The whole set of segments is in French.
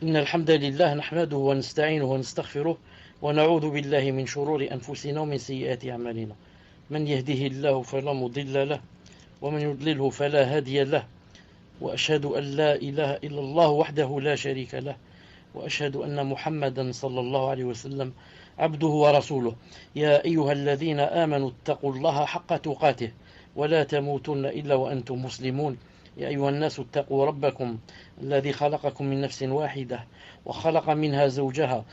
إن الحمد لله نحمده ونستعينه ونستغفره ونعوذ بالله من شرور أنفسنا ومن سيئات أعمالنا من يهده الله فلا مضل له ومن يضلله فلا هادي له وأشهد أن لا إله إلا الله وحده لا شريك له وأشهد أن محمدا صلى الله عليه وسلم عبده ورسوله يا أيها الذين آمنوا اتقوا الله حق تقاته ولا تموتن إلا وأنتم مسلمون يا أيها الناس اتقوا ربكم الذي خلقكم من نفس واحدة وخلق منها زوجها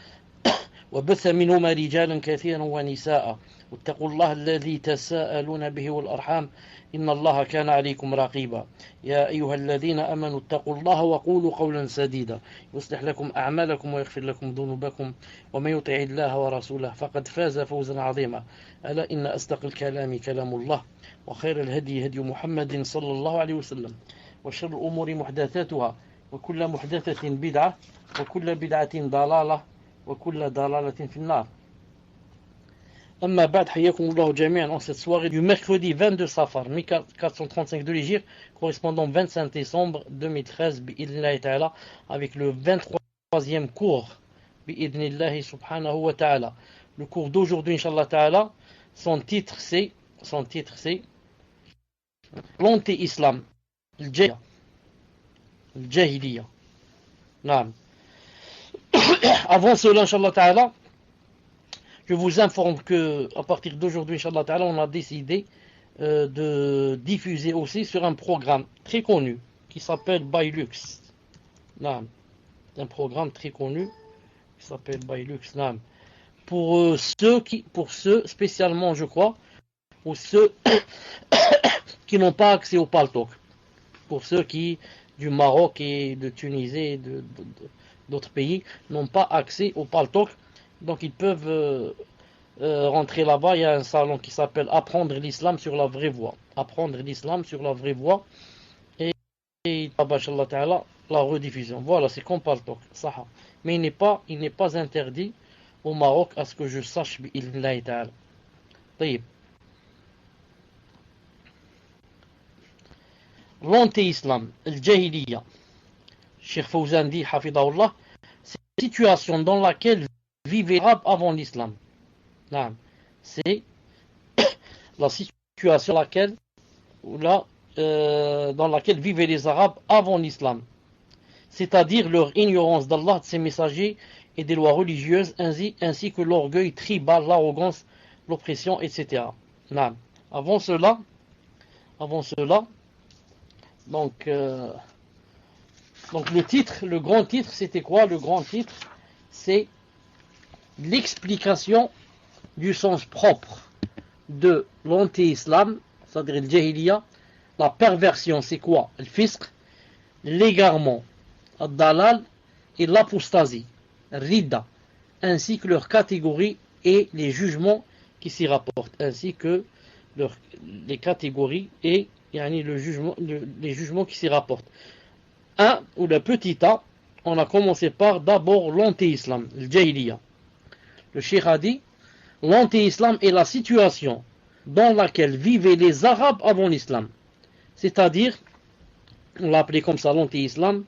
وبث منهما رجالا كثيرا ونساء واتقوا الله الذي تساءلون به والأرحام إن الله كان عليكم رقيبا يا أيها الذين آمنوا اتقوا الله وقولوا قولا سديدا يصلح لكم أعمالكم ويغفر لكم ذنوبكم ومن يطع الله ورسوله فقد فاز فوزا عظيما ألا إن أصدق الكلام كلام الله وخير الهدي هدي محمد صلى الله عليه وسلم وشر الأمور محدثاتها وكل محدثة بدعة وكل بدعة ضلالة وكل ضلالة في النار. أما بعد, حياكم الله جميعا en cette soirée du mercredi 22 Safar 1435 de l'Hégire, correspondant 25 décembre 2013 bi'idnillahi ta'ala, avec le 23e cours bi'idnillahi subhanahu wa ta'ala. Le cours d'aujourd'hui, inshallah ta'ala, son titre c'est l'anti-islam, الجاهلية. نعم. Avant cela, inshallah ta'ala, je vous informe que à partir d'aujourd'hui, inshallah ta'ala, on a décidé de diffuser aussi sur un programme très connu qui s'appelle Bailux. نعم. Un programme très connu qui s'appelle Bailux. نعم. Pour ceux spécialement, je crois, ou ceux qui n'ont pas accès au Paltalk. Pour ceux qui du Maroc et de Tunisie et d'autres pays n'ont pas accès au Paltalk, donc ils peuvent rentrer là-bas. Il y a un salon qui s'appelle Apprendre l'islam sur la vraie voie. Apprendre l'islam sur la vraie voie. Et Inshallah ta'ala, la rediffusion. Voilà, c'est comme Paltalk. Mais il n'est pas interdit au Maroc, à ce que je sache, bi'idhnillahi ta'ala. طيب. L'anti-islam, al-jahiliya, Cheikh Fawzan dit, hafidahullah, c'est une situation dans laquelle vivaient les Arabes avant l'islam. C'est la situation dans laquelle vivaient les Arabes avant l'islam. C'est-à-dire leur ignorance d'Allah, de ses messagers et des lois religieuses, ainsi que l'orgueil tribal, l'arrogance, l'oppression, etc. Avant cela, donc le titre, le grand titre, c'était quoi? Le grand titre, c'est l'explication du sens propre de l'anti-islam, c'est-à-dire le jahiliya. La perversion, c'est quoi? Le fisq, l'égarement, le dalal et l'apostasie, ridda, ainsi que leurs catégories et les jugements qui s'y rapportent, ainsi que les catégories et les jugements qui s'y rapportent. Ou le petit a, on a commencé par d'abord l'anti-islam, le jahiliya. Le cheikh a dit, l'anti-islam est la situation dans laquelle vivaient les Arabes avant l'islam. C'est-à-dire, on l'a appelé comme ça l'anti-islam,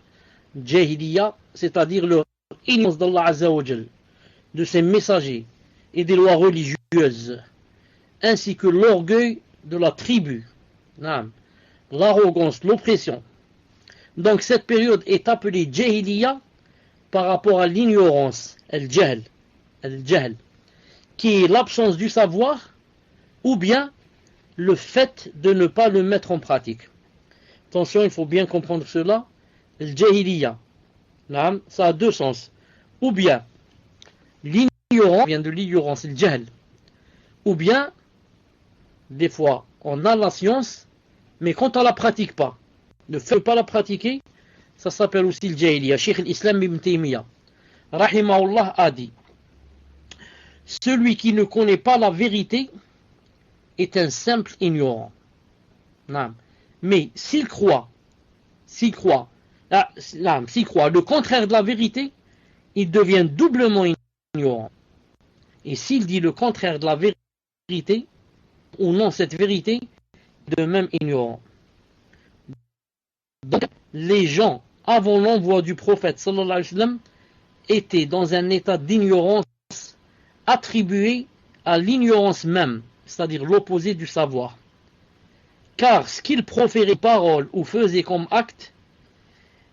jahiliya, c'est-à-dire leur ignorance d'Allah Azza wa Jal, de ses messagers et des lois religieuses, ainsi que l'orgueil de la tribu, l'arrogance, l'oppression. Donc cette période est appelée jahiliya par rapport à l'ignorance, al-jahl, qui est l'absence du savoir ou bien le fait de ne pas le mettre en pratique. Attention, il faut bien comprendre cela. Al-jahiliya, ça a deux sens. Ou bien l'ignorance vient de l'ignorance, al-jahl, ou bien des fois on a la science, mais quand on la pratique pas, ne fait pas la pratiquer, ça s'appelle aussi le jahiliya. Cheikh l'Islam Ibn Taymiyyah, rahimahullah, a dit, celui qui ne connaît pas la vérité est un simple ignorant. Mais s'il croit le contraire de la vérité, il devient doublement ignorant. Et s'il dit le contraire de la vérité, ou non cette vérité, de même ignorant. Donc, les gens avant l'envoi du prophète sallallahu alayhi wa sallam, étaient dans un état d'ignorance attribué à l'ignorance même, c'est-à-dire l'opposé du savoir. Car ce qu'ils proféraient parole ou faisaient comme acte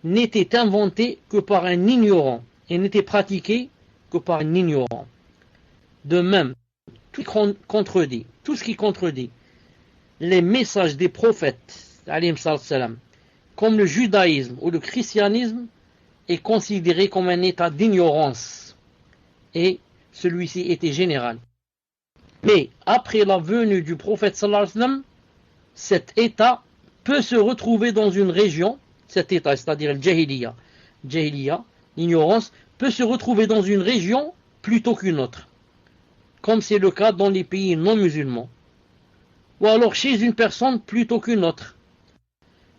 n'était inventé que par un ignorant et n'était pratiqué que par un ignorant. De même, tout ce qui contredit les messages des prophètes, comme le judaïsme ou le christianisme, est considéré comme un état d'ignorance, et celui-ci était général. Mais après la venue du prophète sallallahu alayhi wa sallam, cet état peut se retrouver dans une région, cet état, c'est-à-dire le jahiliya, l'ignorance, peut se retrouver dans une région plutôt qu'une autre, comme c'est le cas dans les pays non musulmans, ou alors chez une personne plutôt qu'une autre,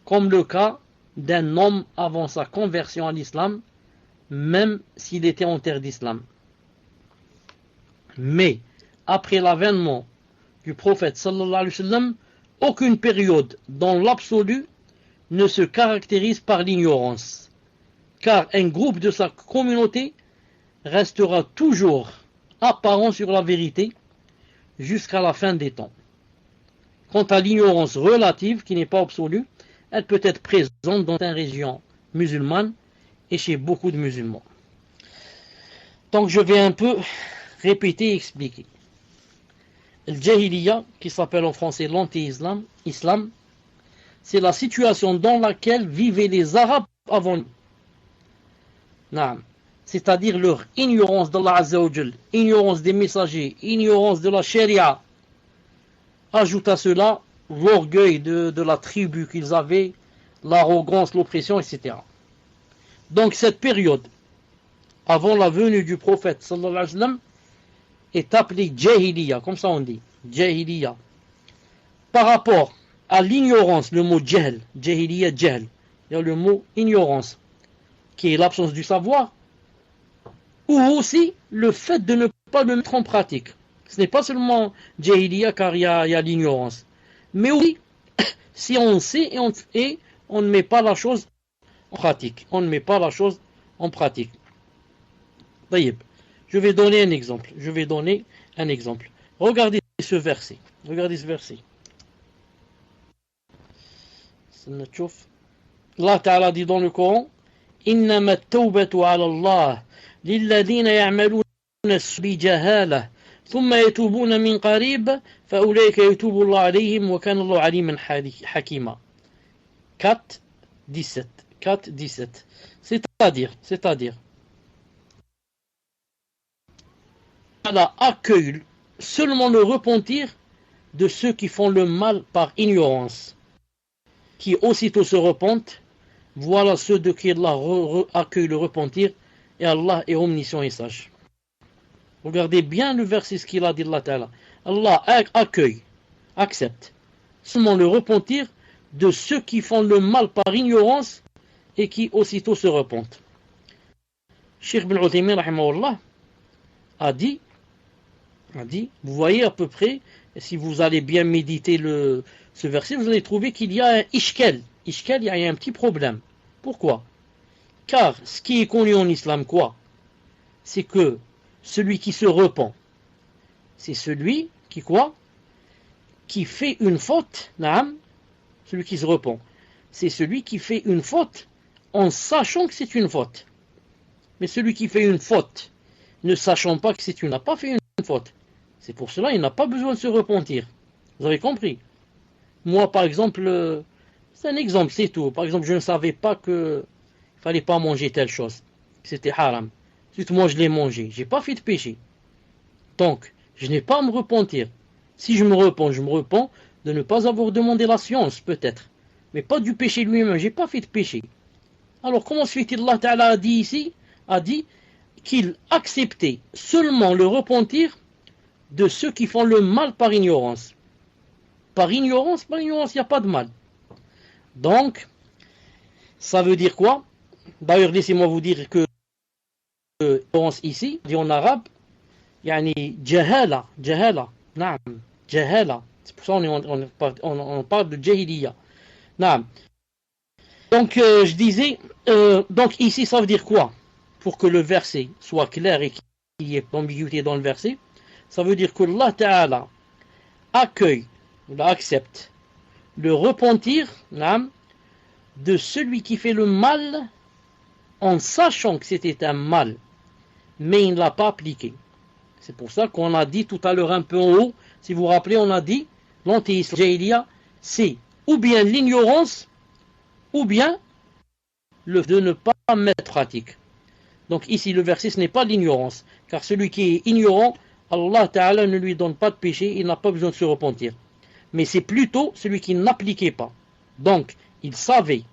comme le cas d'un homme avant sa conversion à l'islam, même s'il était en terre d'islam. Mais après l'avènement du prophète sallallahu alayhi wa sallam, aucune période dans l'absolu ne se caractérise par l'ignorance, car un groupe de sa communauté restera toujours apparent sur la vérité jusqu'à la fin des temps. Quant à l'ignorance relative, qui n'est pas absolue, elle peut être présente dans certaines régions musulmanes et chez beaucoup de musulmans. Donc je vais un peu répéter et expliquer. Le jahiliya, qui s'appelle en français l'anti-islam, c'est la situation dans laquelle vivaient les Arabes avant nous. C'est-à-dire leur ignorance d'Allah Azza wa Jal, ignorance des messagers, ignorance de la charia. Ajoute à cela l'orgueil de la tribu qu'ils avaient, l'arrogance, l'oppression, etc. Donc cette période, avant la venue du prophète sallallahu alayhi wa sallam, est appelée jahiliya, comme ça on dit, jahiliya. Par rapport à l'ignorance, le mot jahl, jahiliya, jahl, il y a le mot ignorance, qui est l'absence du savoir, ou aussi le fait de ne pas le mettre en pratique. Ce n'est pas seulement jahiliya car il y a l'ignorance, mais oui, si on sait et on ne met pas la chose en pratique. On ne met pas la chose en pratique. Je vais donner un exemple. Regardez ce verset. Allah Ta'ala dit dans le Coran, إنما التوبة على الله للذين يعملون بجهالة ثم يتوبون من قريب فأولئك يتوب الله عليهم وكان الله عليما حكيما. 4:17. C'est-à-dire Allah accueille seulement le repentir de ceux qui font le mal par ignorance, qui aussitôt se repentent. Voilà ceux de qui Allah accueille le repentir, et Allah est omniscient et sage. Regardez bien le verset, ce qu'il a dit Allah Ta'ala. Allah accepte seulement le repentir de ceux qui font le mal par ignorance et qui aussitôt se repentent. Cheikh Ibn Uthaymin rahimahullah a dit, vous voyez à peu près, si vous allez bien méditer ce verset, vous allez trouver qu'il y a un ishkel, il y a un petit problème. Pourquoi? Car ce qui est connu en islam, quoi? C'est que celui qui se repent, c'est celui qui fait une faute. Celui qui se repent, c'est celui qui fait une faute en sachant que c'est une faute. Mais celui qui fait une faute ne sachant pas que n'a pas fait une faute, c'est pour cela qu'il n'a pas besoin de se repentir. Vous avez compris? Moi, par exemple, c'est un exemple, c'est tout. Par exemple, je ne savais pas qu'il ne fallait pas manger telle chose, que c'était haram. Ensuite, moi, je l'ai mangé. Je n'ai pas fait de péché. Donc, je n'ai pas à me repentir. Si je me repens de ne pas avoir demandé la science, peut-être. Mais pas du péché lui-même. Je n'ai pas fait de péché. Alors, comment se fait-il? Allah Ta'ala a dit qu'il acceptait seulement le repentir de ceux qui font le mal par ignorance. Par ignorance, il n'y a pas de mal. Donc, ça veut dire quoi? D'ailleurs, laissez-moi vous dire que l'ignorance ici, dit en arabe, yani jahala. C'est pour ça qu'on parle de jahiliya. Donc, je disais, Donc ici, ça veut dire quoi? Pour que le verset soit clair et qu'il y ait d'ambiguïté dans le verset, ça veut dire que Allah Ta'ala accueille, ou accepte le repentir de celui qui fait le mal en sachant que c'était un mal, mais il ne l'a pas appliqué. C'est pour ça qu'on a dit tout à l'heure un peu en haut, si vous vous rappelez, on a dit l'antéisme jahiliya, c'est ou bien l'ignorance, ou bien le de ne pas mettre pratique. Donc ici le verset ce n'est pas l'ignorance, car celui qui est ignorant, Allah Ta'ala ne lui donne pas de péché, il n'a pas besoin de se repentir. Mais c'est plutôt celui qui n'appliquait pas. Donc il savait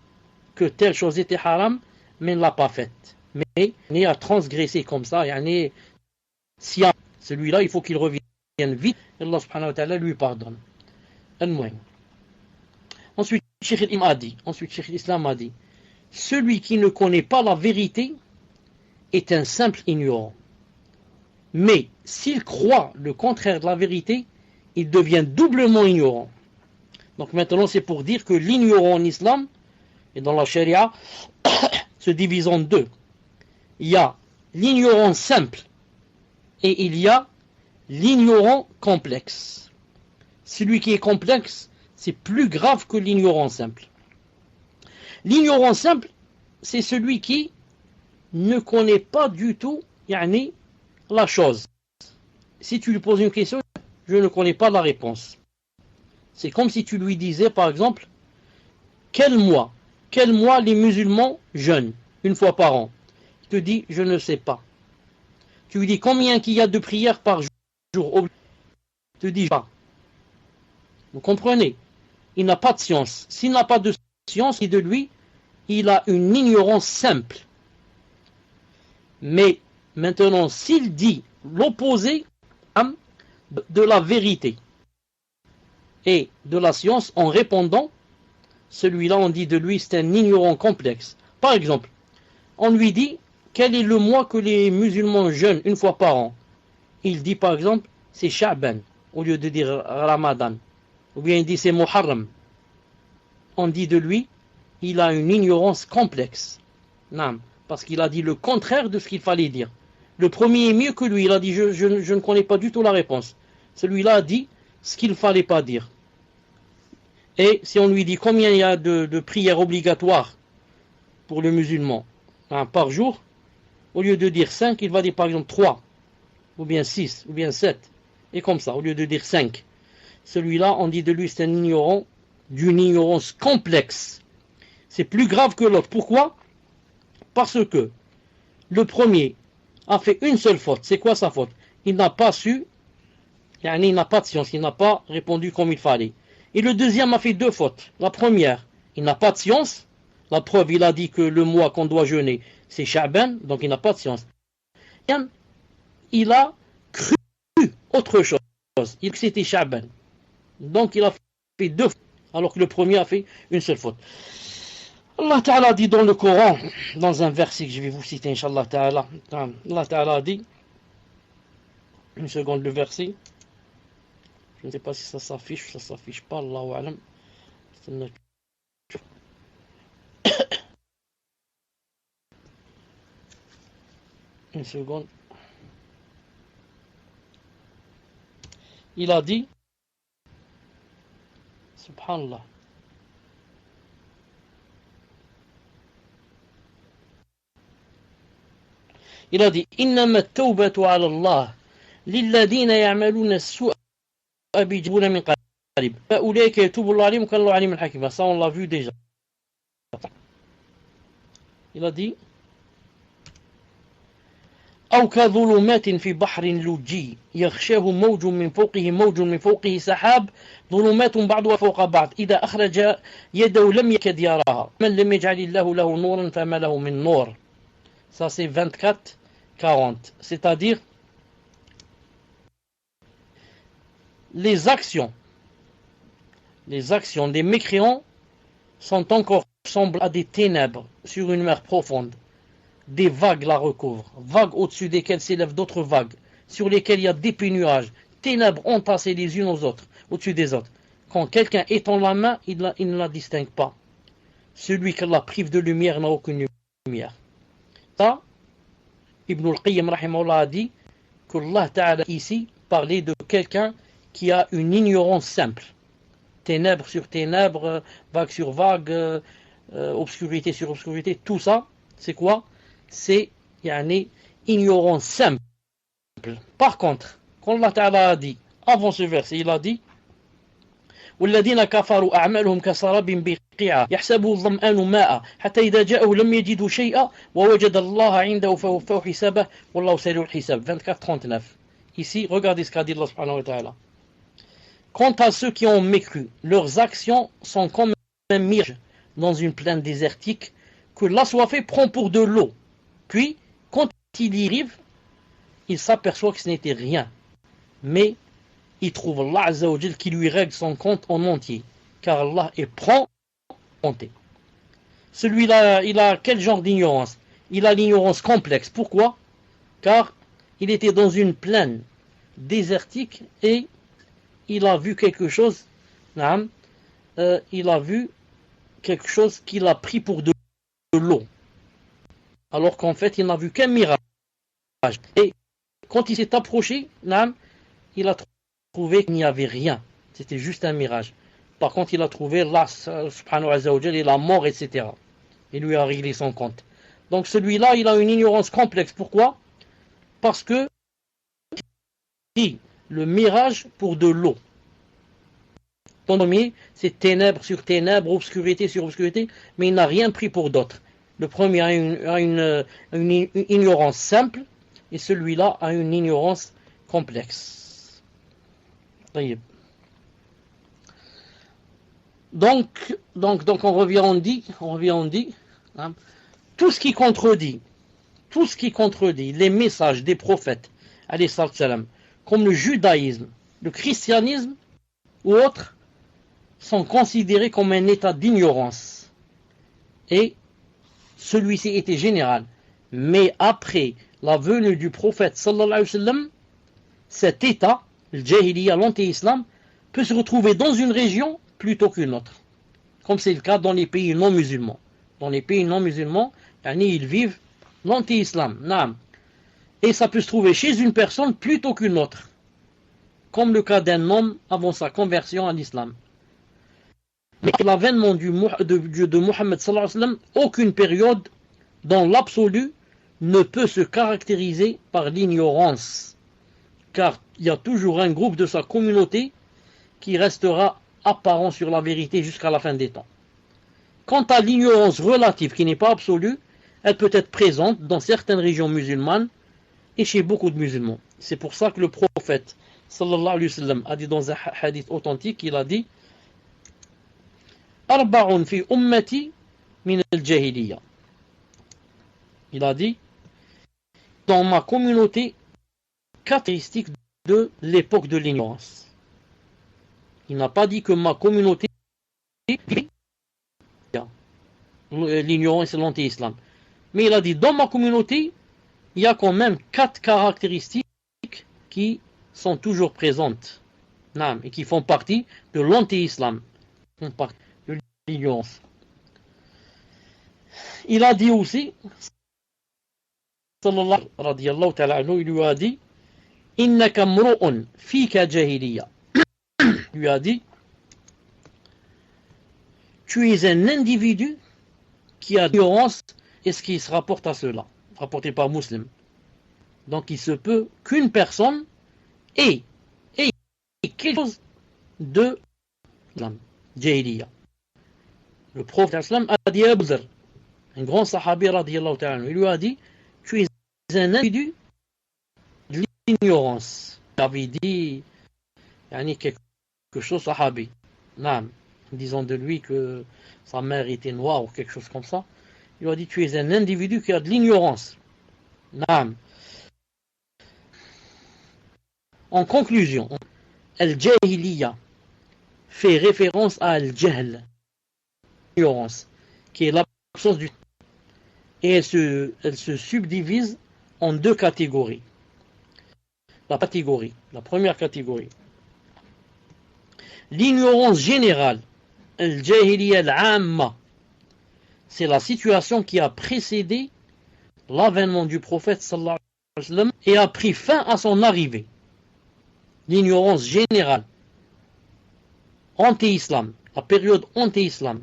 que telle chose était haram, mais ne l'a pas faite. Mais né à transgresser comme ça, si celui-là il faut qu'il revienne vite, et Allah subhanahu wa ta'ala lui pardonne. Ensuite, Cheikh l'Islam a dit, celui qui ne connaît pas la vérité est un simple ignorant. Mais s'il croit le contraire de la vérité, il devient doublement ignorant. Donc maintenant, c'est pour dire que l'ignorant en islam, et dans la charia, se divise en deux. Il y a l'ignorant simple et il y a l'ignorant complexe. Celui qui est complexe, c'est plus grave que l'ignorant simple. L'ignorant simple, c'est celui qui ne connaît pas du tout la chose. Si tu lui poses une question, je ne connais pas la réponse. C'est comme si tu lui disais, par exemple, quel mois les musulmans jeûnent une fois par an? Il te dit, je ne sais pas. Tu lui dis, combien qu'il y a de prières par jour? Il te dit, pas. Vous comprenez? Il n'a pas de science. S'il n'a pas de science, et de lui, il a une ignorance simple. Mais maintenant, s'il dit l'opposé de la vérité et de la science en répondant, celui-là, on dit de lui, c'est un ignorant complexe. Par exemple, on lui dit, quel est le mois que les musulmans jeûnent une fois par an? Il dit, par exemple, c'est Sha'ban, au lieu de dire Ramadan. Ou bien il dit, c'est Muharram. On dit de lui, il a une ignorance complexe. Non, parce qu'il a dit le contraire de ce qu'il fallait dire. Le premier est mieux que lui, il a dit, je ne connais pas du tout la réponse. Celui-là a dit ce qu'il ne fallait pas dire. Et si on lui dit combien il y a de prières obligatoires pour le musulman par jour, au lieu de dire 5, il va dire par exemple 3, ou bien 6, ou bien 7, et comme ça, au lieu de dire 5. Celui-là, on dit de lui, c'est un ignorant, d'une ignorance complexe. C'est plus grave que l'autre. Pourquoi? Parce que le premier a fait une seule faute. C'est quoi sa faute? Il n'a pas su, il n'a pas de science, il n'a pas répondu comme il fallait. Et le deuxième a fait deux fautes. La première, il n'a pas de science. La preuve, il a dit que le mois qu'on doit jeûner, c'est Sha'ban, donc il n'a pas de science. Et il a cru autre chose. Il que c'était Sha'ban. Donc il a fait deux fautes, alors que le premier a fait une seule faute. Allah Ta'ala dit dans le Coran, dans un verset que je vais vous citer, Inch'Allah Ta'ala, Allah Ta'ala dit, une seconde, le verset, je ne sais pas si ça s'affiche ou ça s'affiche pas, Allahu A'lam. Une seconde. Il a dit, subhanallah, il a dit, innama at-tawbatu ala Allah lilladhina ya'maluna as-su'a bijabuna min qarib fa ulayka yatubu Allahu alayhim kallahu alim al-hakim. Ça on l'a vu déjà. Il a dit أو كظلمات في بحر لجي يغشاه موج من فوقه سحاب ظلمات بعضها فوق بعض إذا أخرج يده لم يكد يراها من لم يجعل الله له نورا فما له من نور. Ça c'est 24-40. C'est-à-dire les actions des mécréants sont encore semblables à des ténèbres sur une mer profonde. Des vagues la recouvrent, vagues au-dessus desquelles s'élèvent d'autres vagues, sur lesquelles il y a d'épais nuages, ténèbres entassées les unes aux autres, au-dessus des autres. Quand quelqu'un étend la main, il ne la distingue pas. Celui qui la prive de lumière n'a aucune lumière. lumière. Ça, Ibn al-Qayyim rahimahullah a dit que Allah Ta'ala ici parlait de quelqu'un qui a une ignorance simple. Ténèbres sur ténèbres, vague sur vague, obscurité sur obscurité, tout ça, c'est quoi? C'est ignorance simple. Par contre, quand Allah Ta'ala a dit, avant ce verset, il a dit والذين كفروا أعمالهم كسراب بقيعة يحسبه الظمآن ماء حتى إذا جاءه لم يجدوا شيئا ووجد الله عنده فوفاه حسابه والله سريع الحساب 24-39. Ici, regardez ce qu'a dit Allah subhanahu wa ta'ala. Quant à ceux qui ont mécru, leurs actions sont comme un mirage dans une plaine désertique que l'assoiffé prend pour de l'eau. Puis, quand il y arrive, il s'aperçoit que ce n'était rien. Mais il trouve Allah Azza wa Jal qui lui règle son compte en entier. Car Allah est prompt à compter. Celui-là, il a quel genre d'ignorance? Il a l'ignorance complexe. Pourquoi? Car il était dans une plaine désertique et il a vu quelque chose, il a vu quelque chose qu'il a pris pour de l'eau. Alors qu'en fait, il n'a vu qu'un mirage. Et quand il s'est approché, il a trouvé qu'il n'y avait rien. C'était juste un mirage. Par contre, il a trouvé Allah subhanahu wa ta'ala et la mort, etc. Il lui a réglé son compte. Donc celui-là, il a une ignorance complexe. Pourquoi? Parce que il le mirage pour de l'eau. Le premier, c'est ténèbres sur ténèbres, obscurité sur obscurité, mais il n'a rien pris pour d'autres. Le premier a une ignorance simple, et celui-là a une ignorance complexe. Donc on revient, on dit, tout ce qui contredit les messages des prophètes, alayhi salam, comme le judaïsme, le christianisme ou autres, sont considérés comme un état d'ignorance. Et celui-ci était général. Mais après la venue du prophète sallallahu alayhi wa sallam, cet état, le jahiliya, l'anti-islam, peut se retrouver dans une région plutôt qu'une autre. Comme c'est le cas dans les pays non musulmans. Dans les pays non musulmans, ils vivent l'anti-islam. Et ça peut se trouver chez une personne plutôt qu'une autre. Comme le cas d'un homme avant sa conversion à l'islam. Mais l'avènement de Muhammad sallallahu alayhi wa sallam, aucune période dans l'absolu ne peut se caractériser par l'ignorance. Car il y a toujours un groupe de sa communauté qui restera apparent sur la vérité jusqu'à la fin des temps. Quant à l'ignorance relative qui n'est pas absolue, elle peut être présente dans certaines régions musulmanes et chez beaucoup de musulmans. C'est pour ça que le prophète sallallahu alayhi wa sallam a dit dans un hadith authentique, il a dit Arba'un fi ummati min al-jahiliya. Il a dit dans ma communauté, caractéristiques de l'époque de l'ignorance. Il n'a pas dit que ma communauté, l'ignorance et l'anti-islam. Mais il a dit, dans ma communauté, il y a quand même 4 caractéristiques qui sont toujours présentes. Et qui font partie de l'anti-islam. Font partie de l'ignorance. Il a dit aussi, sallallahu radiyallahu ta'ala anhu, il lui a dit, innaka mru'un fika jahiliya. Il lui a dit, tu es un individu qui a l'ignorance et ce qui se rapporte à cela, rapporté par Muslim. Donc il se peut qu'une personne ait quelque chose de l'islam, jahiliya. Le prophète d'Islam a dit à Abu Dharr, un grand sahabi radiyallahu ta'ala, il lui a dit, tu es un individu de l'ignorance. Il avait dit quelque chose sahabi, disant de lui que sa mère était noire ou quelque chose comme ça. Il lui a dit, tu es un individu qui a de l'ignorance. En conclusion, al-jahiliya fait référence à al-jahl, l'ignorance, qui est l'absence du. Et elle se subdivise en 2 catégories. La première catégorie, l'ignorance générale, al-jahiliya al-amma, c'est la situation qui a précédé l'avènement du prophète sallallahu alayhi wa sallam et a pris fin à son arrivée. L'ignorance générale, anti-islam, la période anti-islam,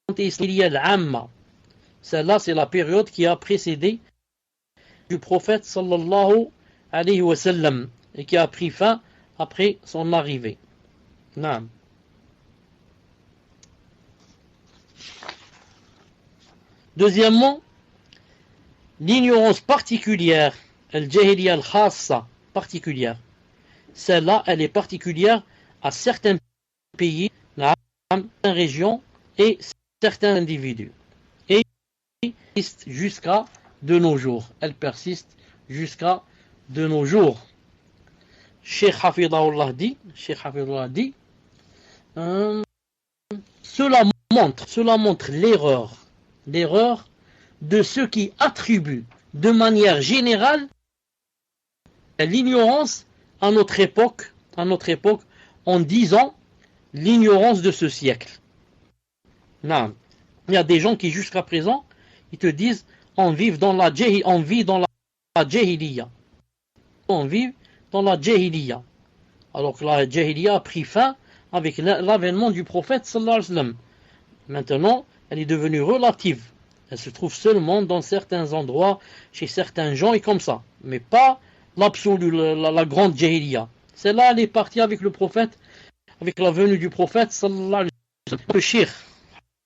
anti-islam, celle-là c'est la période qui a précédé du prophète sallallahu alayhi wa sallam et qui a pris fin après son arrivée. Naam. Deuxièmement, l'ignorance particulière, al-jahiliya al-khassa, particulière. Celle-là, elle est particulière à certains pays, certaines régions et certains individus. Et elle persiste jusqu'à de nos jours. Elle persiste jusqu'à de nos jours. Cheikh Hafidahullah dit, cela montre l'erreur de ceux qui attribuent de manière générale l'ignorance à notre époque en disant l'ignorance de ce siècle. Non. Il y a des gens qui jusqu'à présent ils te disent on vit dans la jahiliya. On vit dans la jahiliya. Alors que la jahiliya a pris fin avec l'avènement du prophète sallallahu alayhi wa sallam. Maintenant, elle est devenue relative. Elle se trouve seulement dans certains endroits, chez certains gens et comme ça. Mais pas l'absolu, la grande jahiliya. Celle-là, elle est partie avec le prophète, avec la venue du prophète sallallahu alayhi wa sallam. Le cheikh,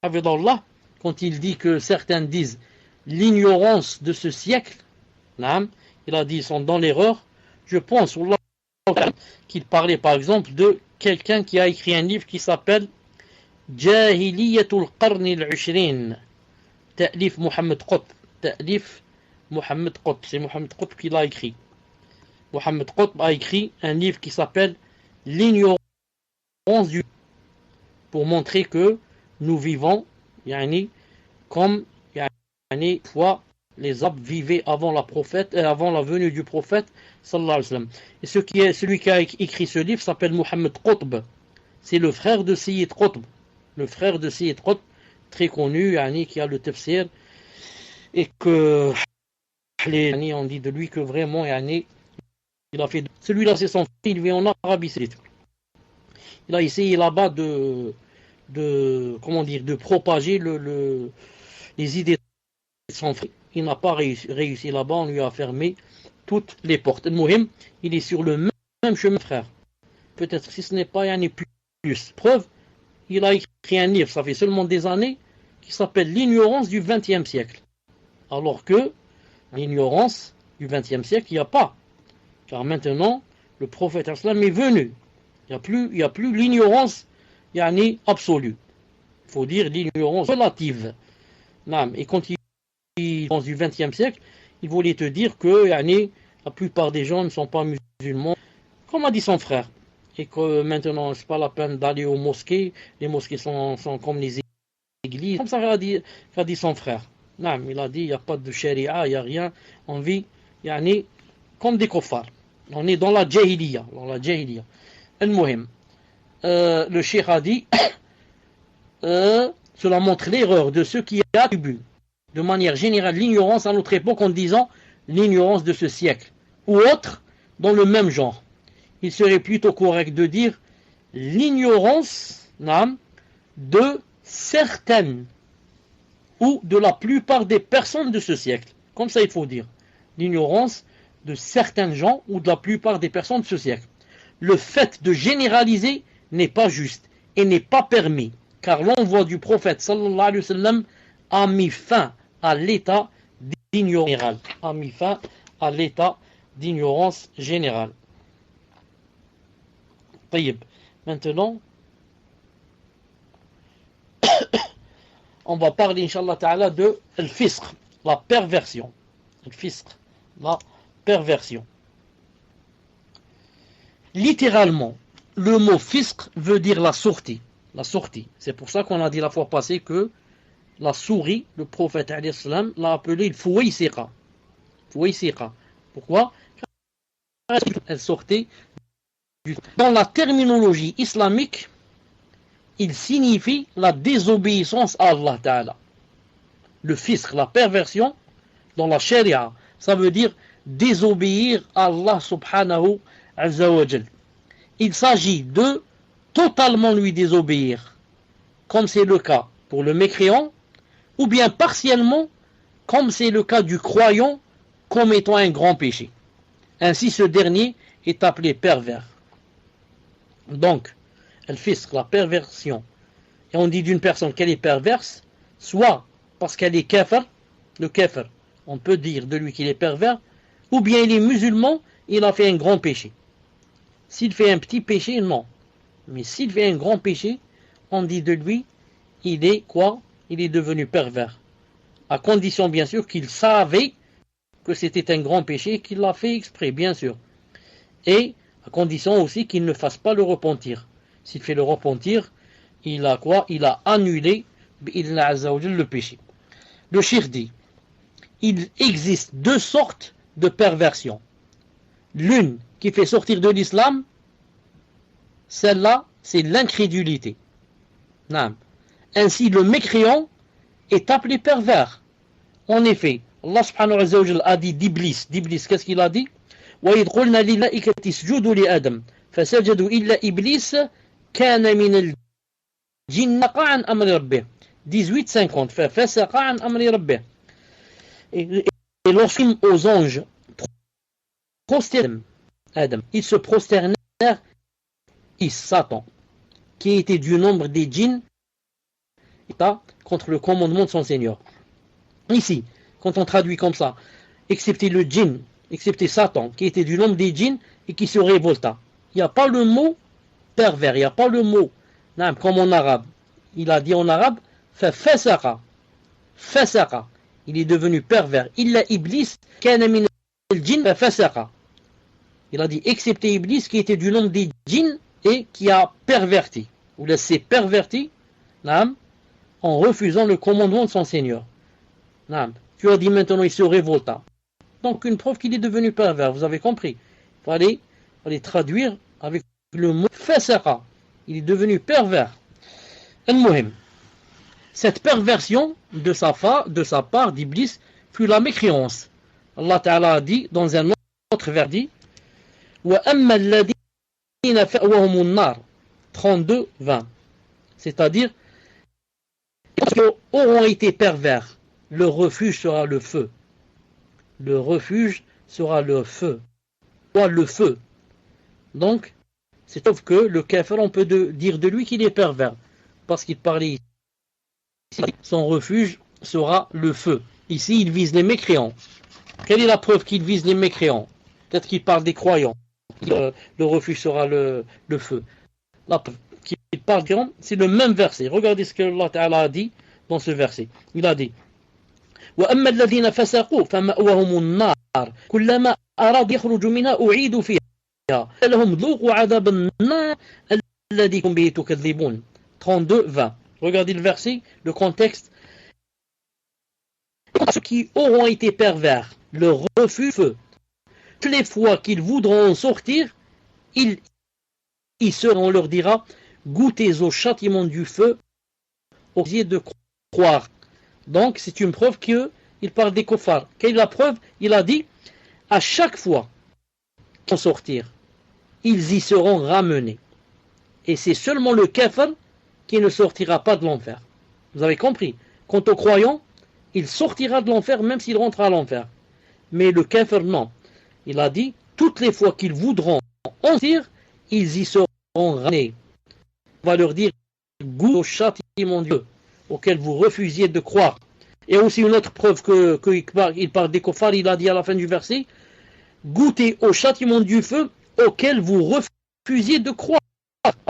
Hafidahullah, quand il dit que certains disent l'ignorance de ce siècle, il a dit ils sont dans l'erreur. Je pense qu'il parlait par exemple de quelqu'un qui a écrit un livre qui s'appelle Jahiliyatul Qarni al-Ushrin, Ta'lif Mohammed Qutb. Ta'lif Mohammed Qutb, c'est Mohammed Qutb qui l'a écrit. Mohammed Qutb a écrit un livre qui s'appelle L'ignorance du, pour montrer que nous vivons comme fois les Arabes vivaient avant la venue du prophète sallallahu alayhi wa sallam. Et celui qui a écrit ce livre s'appelle Mohammed Qutb. C'est le frère de Sayyid Qutb. Le frère de Sayyid Qutb, très connu, qui a le tafsir, et que on dit de lui que vraiment, il a fait. Celui-là, c'est son fils, il vit en Arabie Saoudite. Il a essayé là-bas de propager les idées de son frère. Il n'a pas réussi là-bas, on lui a fermé toutes les portes. Al-Muhim, il est sur le même chemin, frère. Peut-être si ce n'est pas plus. Preuve, il a écrit un livre, ça fait seulement des années, qui s'appelle L'ignorance du XXe siècle. Alors que l'ignorance du XXe siècle, il n'y a pas. Car maintenant, le prophète islam est venu. Il n'y a plus l'ignorance absolue. Il faut dire l'ignorance relative. Et quand il pense du XXe siècle, il voulait te dire que la plupart des gens ne sont pas musulmans, comme a dit son frère. Et que maintenant, ce n'est pas la peine d'aller aux mosquées. Les mosquées sont comme les églises. Comme ça qu'a dit son frère. Il a dit, il n'y a pas de sharia, il n'y a rien. On vit comme des kuffars. On est dans la jahiliya. Al-Muhim. Le cheikh a dit, cela montre l'erreur de ceux qui attribuent de manière générale l'ignorance à notre époque en disant l'ignorance de ce siècle ou autre dans le même genre. Il serait plutôt correct de dire l'ignorance de certaines ou de la plupart des personnes de ce siècle. Comme ça, il faut dire. L'ignorance de certains gens ou de la plupart des personnes de ce siècle. Le fait de généraliser n'est pas juste et n'est pas permis, car l'envoi du prophète sallallahu alayhi wa sallam a mis fin à l'état d'ignorance générale. A mis fin à l'état d'ignorance générale. Taïb. Maintenant, on va parler, Inch'Allah Ta'ala, de al-fisq, la perversion. Al-fisq, la perversion. Littéralement, le mot fisq veut dire la sortie. La sortie. C'est pour ça qu'on a dit la fois passée que la souris, le prophète alayhi salam, l'a appelée Fouaïsira. Fouaïsira. Pourquoi? Elle sortait du... Dans la terminologie islamique, il signifie la désobéissance à Allah Ta'ala. Le fisq, la perversion, dans la charia, ça veut dire désobéir à Allah subhanahu azza wa jal. Il s'agit de totalement lui désobéir, comme c'est le cas pour le mécréant, ou bien partiellement, comme c'est le cas du croyant, commettant un grand péché. Ainsi, ce dernier est appelé pervers. Donc, le fisq, la perversion, et on dit d'une personne qu'elle est perverse, soit parce qu'elle est kafir, le kafir, on peut dire de lui qu'il est pervers, ou bien il est musulman, il a fait un grand péché. S'il fait un petit péché, non. Mais s'il fait un grand péché, on dit de lui, il est quoi? Il est devenu pervers. À condition, bien sûr, qu'il savait que c'était un grand péché, qu'il l'a fait exprès, bien sûr. Et à condition aussi qu'il ne fasse pas le repentir. S'il fait le repentir, il a quoi? Il a annulé le péché. Le cheikh dit, il existe deux sortes de perversion. L'une qui fait sortir de l'islam, celle-là, c'est l'incrédulité. Ainsi, le mécréant est appelé pervers. En effet, Allah subhanahu wa ta'ala a dit d'Iblis. D'Iblis, qu'est-ce qu'il a dit? وَإِذْ قُلْنَا لِلْمَلَائِكَةِ اسْجُدُوا لِآدَمَ فَسَجَدُوا إِلَّا إِبْلِيسَ كَانَ مِنَ الْجِنِّ عَنْ أَمْرِ رَبِّهِ 18:50 فَفَسَقَ عَنْ أَمْرِ رَبِّهِ. Et lorsqu'ils aux anges prosternèrent Adam, ils se prosternèrent Satan, qui était du nombre des djinns, contre le commandement de son Seigneur. Ici, quand on traduit comme ça, excepté le djinn, excepté Satan, qui était du nombre des djinns et qui se révolta. Il n'y a pas le mot pervers, il n'y a pas le mot, comme en arabe. Il a dit en arabe, fasaqa, fasaqa. Il est devenu pervers. Illa Iblis, kana min al-jinn, fasaqa. Il a dit, excepté Iblis, qui était du nombre des djinns et qui a perverti, ou s'est perverti, en refusant le commandement de son Seigneur. Tu as dit maintenant, il se révolta. Donc, une preuve qu'il est devenu pervers, vous avez compris. Il fallait traduire avec le mot fasaqa. Il est devenu pervers. Al-Muhim. Cette perversion de sa part d'Iblis fut la mécréance. Allah Ta'ala a dit dans un autre verset, وَأَمَّا الَّذِينَ فَأْوَهُمُ النَّارِ 32-20. C'est-à-dire, lorsqu'ils auront été pervers, le refuge sera le feu. Le refuge sera le feu. Soit le feu. Donc, c'est sauf que le kafir, on peut dire de lui qu'il est pervers. Parce qu'il parlait ici, son refuge sera le feu. Ici, il vise les mécréants. Quelle est la preuve qu'il vise les mécréants? Peut-être qu'il parle des croyants. Le refuge sera le feu. La preuve qu'il parle des croyants, c'est le même verset. Regardez ce que Allah Ta'ala a dit dans ce verset. Il a dit وَأَمَّا الَّذِينَ فَسَقُوا فَمَأْوَهُمُ النَّارِ كُلَّمَا أَرَادُوا يَخْرُجُوا مِنْهَا أُعِيدُوا فِيهَا لَهُمْ ذُوقُوا عَذَابَ النَّارِ الَّذِي كُنتُمْ بِهِ تُكَذِّبُونَ 32-20. Regardez le verset, le contexte. Ceux qui auront été pervers, le refus feu. Toutes les fois qu'ils voudront sortir, ils seront, on leur dira, goûtez au châtiment du feu, au lieu de croire. Donc, c'est une preuve qu'il parle des kuffars. Quelle est la preuve? Il a dit, à chaque fois qu'ils vont sortir, ils y seront ramenés. Et c'est seulement le kafir qui ne sortira pas de l'enfer. Vous avez compris? Quant au croyant, il sortira de l'enfer même s'il rentre à l'enfer. Mais le kafir, non. Il a dit, toutes les fois qu'ils voudront en sortir, ils y seront ramenés. On va leur dire, goûtez au châtiment de Dieu, auquel vous refusiez de croire. Et aussi une autre preuve qu'il parle des kuffars, il a dit à la fin du verset, goûtez au châtiment du feu, auquel vous refusiez de croire.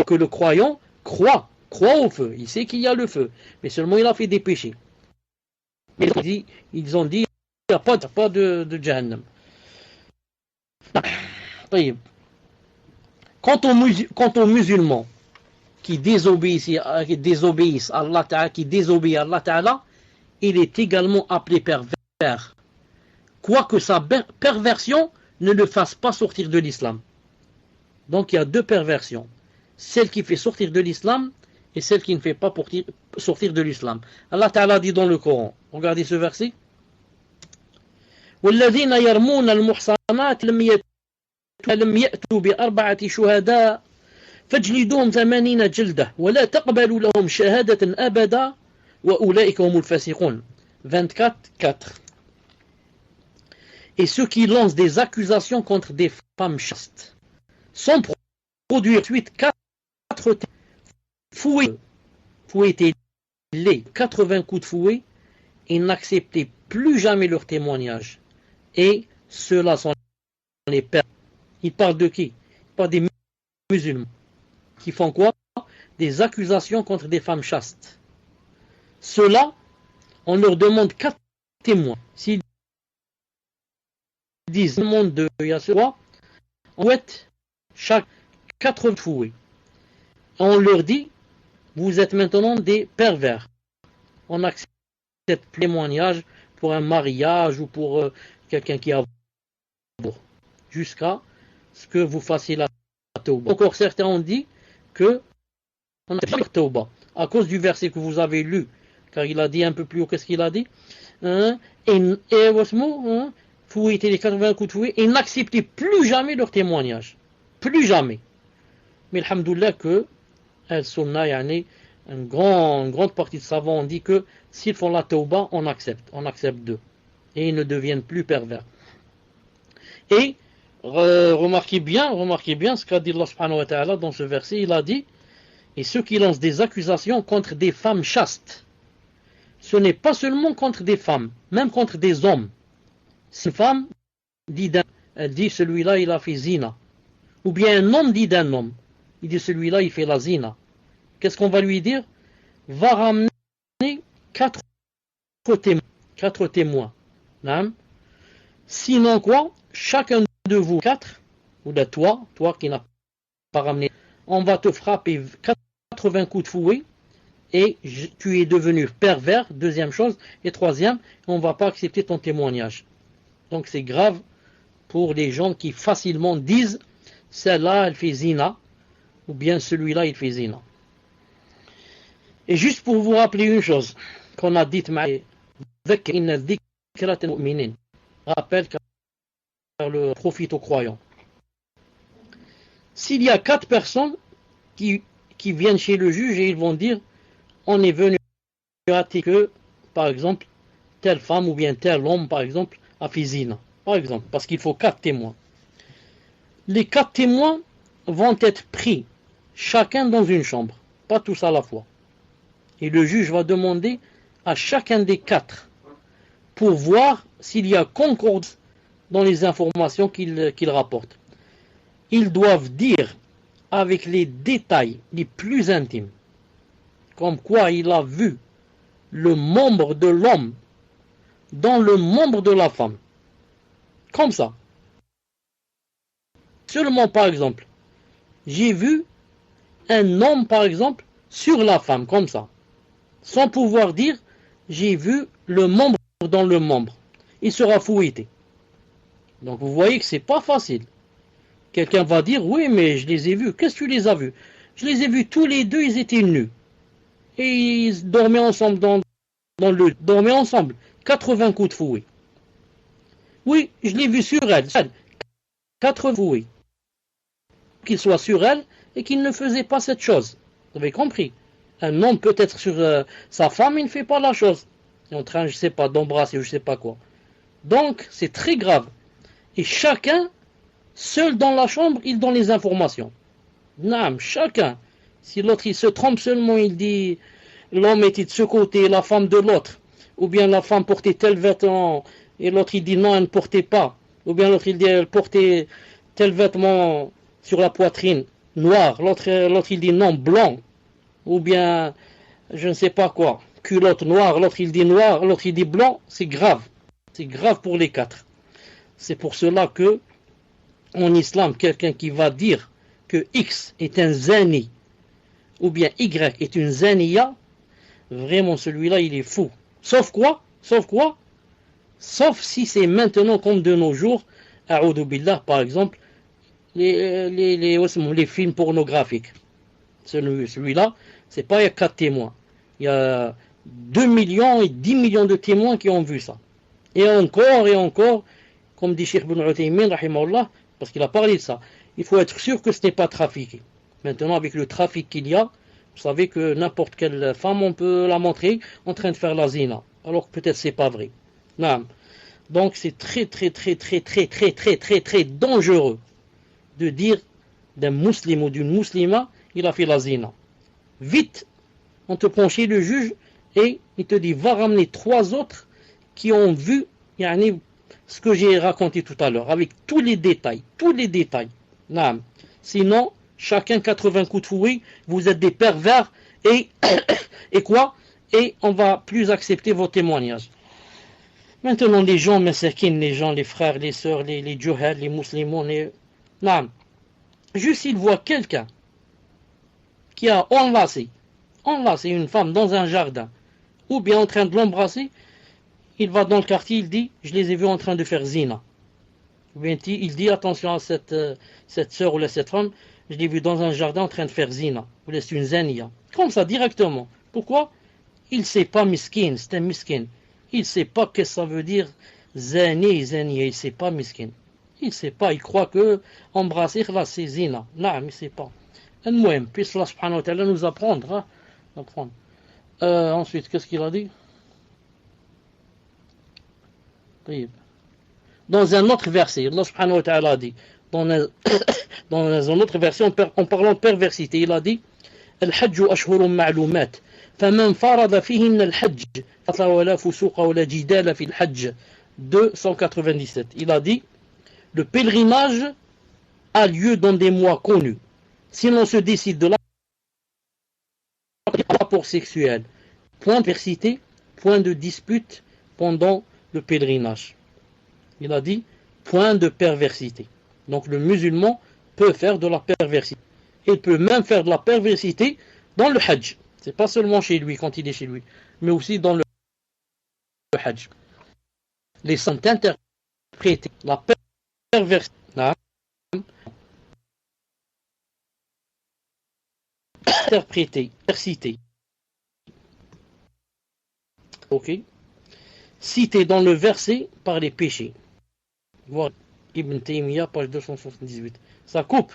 Que le croyant croit au feu, il sait qu'il y a le feu, mais seulement il a fait des péchés. Ils ont dit, il n'y a pas de Jahannam. Quant aux musulmans qui désobéissent à Allah Ta'ala, qui désobéissent à Allah Ta'ala, il est également appelé pervers. Quoique sa perversion ne le fasse pas sortir de l'islam. Donc il y a deux perversions. Celle qui fait sortir de l'islam et celle qui ne fait pas pour sortir de l'islam. Allah Ta'ala dit dans le Coran, regardez ce verset. والذين يرمون المحصنات لم يأتوا بأربعة شهداء فاجلدوهم 80 جلدة ولا تقبلوا لهم شهادة أبدا وأولئك هم الفاسقون. 24:4. Et ceux qui lancent des accusations contre des femmes chastes, sans produire ensuite 4 fouettez-les 80 coups de fouet et n'acceptez plus jamais leur témoignage. Et ceux-là sont les pères. Il parle de qui? Il parle des musulmans qui font quoi? Des accusations contre des femmes chastes. Ceux-là, on leur demande 4 témoins. S'ils disent le monde de Yassoua, on fouette chaque 4 fouets. On leur dit, vous êtes maintenant des pervers. On accepte plus témoignage pour un mariage ou pour quelqu'un qui a jusqu'à ce que vous fassiez la tauba. Encore certains ont dit que on a fait la tauba à cause du verset que vous avez lu, car il a dit un peu plus haut, qu'est-ce qu'il a dit? Fouettez les 80 coups de fouet et n'acceptez plus jamais leur témoignage. Plus jamais. Mais alhamdoulilah que al-Sunnah, une grande partie de savants ont dit que s'ils font la tauba, on accepte d'eux. Et ils ne deviennent plus pervers. Et remarquez bien ce qu'a dit Allah subhanahu wa ta'ala dans ce verset. Il a dit, et ceux qui lancent des accusations contre des femmes chastes, ce n'est pas seulement contre des femmes, même contre des hommes. Si une femme dit elle dit celui-là il a fait zina, ou bien un homme dit d'un homme, il dit celui-là il fait la zina, qu'est-ce qu'on va lui dire? Va ramener 4 témoins. Sinon quoi? Chacun de vous 4, ou de toi qui n'as pas ramené, on va te frapper 80 coups de fouet et tu es devenu pervers, deuxième chose, et troisième, on ne va pas accepter ton témoignage. Donc c'est grave pour les gens qui facilement disent celle-là elle fait zina, ou bien celui-là il fait zina. Et juste pour vous rappeler une chose qu'on a dite, rappelle car le profite aux croyants. S'il y a 4 personnes qui viennent chez le juge et ils vont dire on est venu attester que, par exemple, telle femme ou bien tel homme, par exemple, a fait zina, par exemple, parce qu'il faut 4 témoins. Les 4 témoins vont être pris, chacun dans une chambre, pas tous à la fois. Et le juge va demander à chacun des 4 pour voir s'il y a concordance dans les informations qu'il rapporte. Ils doivent dire avec les détails les plus intimes, comme quoi il a vu le membre de l'homme dans le membre de la femme. Comme ça. Seulement, par exemple, j'ai vu un homme, par exemple, sur la femme, comme ça. Sans pouvoir dire, j'ai vu le membre dans le membre. Il sera fouetté. Donc vous voyez que c'est pas facile. Quelqu'un va dire, oui, mais je les ai vus. Qu'est-ce que tu les as vus? Je les ai vus tous les deux, ils étaient nus. Et ils dormaient ensemble dormaient ensemble. 80 coups de fouet. Oui, je l'ai vu sur elle. 80 fouets. Qu'il soit sur elle et qu'il ne faisait pas cette chose. Vous avez compris? Un homme peut être sur sa femme, il ne fait pas la chose. Il est en train, je sais pas, d'embrasser ou je sais pas quoi. Donc, c'est très grave. Et chacun, seul dans la chambre, il donne les informations. Non, chacun. Si l'autre, il se trompe seulement, il dit, l'homme était de ce côté, la femme de l'autre. Ou bien la femme portait tel vêtement, et l'autre, il dit non, elle ne portait pas. Ou bien l'autre, il dit, elle portait tel vêtement sur la poitrine, noir. L'autre, il dit non, blanc. Ou bien, je ne sais pas quoi, culotte noire. L'autre, il dit noir, l'autre, il dit blanc. C'est grave. C'est grave pour les 4. C'est pour cela que, en islam, quelqu'un qui va dire que X est un zani, ou bien Y est une zaniya, vraiment celui-là, il est fou. Sauf quoi? Sauf si c'est maintenant comme de nos jours, a'oudou billah, par exemple, les films pornographiques. Celui-là, C'est pas il y a 4 témoins. Il y a 2 millions et 10 millions de témoins qui ont vu ça. Et encore, comme dit Cheikh Ibn Uthaymin, rahimahullah, parce qu'il a parlé de ça, il faut être sûr que ce n'est pas trafiqué. Maintenant, avec le trafic qu'il y a, vous savez que n'importe quelle femme, on peut la montrer en train de faire la zina. Alors que peut-être c'est pas vrai. Non. Donc c'est très dangereux de dire d'un musulman ou d'une musulmane, il a fait la zina. Vite, on te prend chez le juge et il te dit, va ramener 3 autres qui ont vu ce que j'ai raconté tout à l'heure, avec tous les détails. Non. Sinon, chacun 80 coups de fouet, vous êtes des pervers et quoi? Et on va plus accepter vos témoignages. Maintenant, les gens mesakines, les gens, les frères, les sœurs, les djuhad, les musulmans, non. Juste il voit quelqu'un qui a enlacé une femme dans un jardin, ou bien en train de l'embrasser, il va dans le quartier, il dit, je les ai vus en train de faire zina. Ou bien il dit, attention à cette sœur ou cette femme, je l'ai vu dans un jardin en train de faire zina. Ou c'est une zania. Comme ça, directement. Pourquoi? Il ne sait pas miskin, c'est un miskin. Il ne sait pas ce que ça veut dire zani, zania. Il ne sait pas miskin. Il ne sait pas, il croit que embrasser, là, c'est zina. Non, mais il ne sait pas. Al-Muhim, puisse Allah subhanahu wa ta'ala nous apprendre. Ensuite, qu'est-ce qu'il a dit? Dans un autre verset, Allah subhanahu wa ta'ala a dit, dans un autre verset, en parlant de perversité, il a dit, Al-Hajj ashhurun ma'lumat, faman farada fihinna al-Hajj, wala fusuqa wala jidala fi al-Hajj, 297. Il a dit, le pèlerinage a lieu dans des mois connus. Si l'on se décide de rapport sexuel, point de perversité, point de dispute pendant le pèlerinage. Il a dit point de perversité. Donc le musulman peut faire de la perversité. Il peut même faire de la perversité dans le hajj. C'est pas seulement chez lui quand il est chez lui, mais aussi dans le hajj. Les sont interprétés. La perversité. Interprété, percité. Ok. Cité dans le verset par les péchés. Voir Ibn Taymiyyah, page 278. Ça coupe.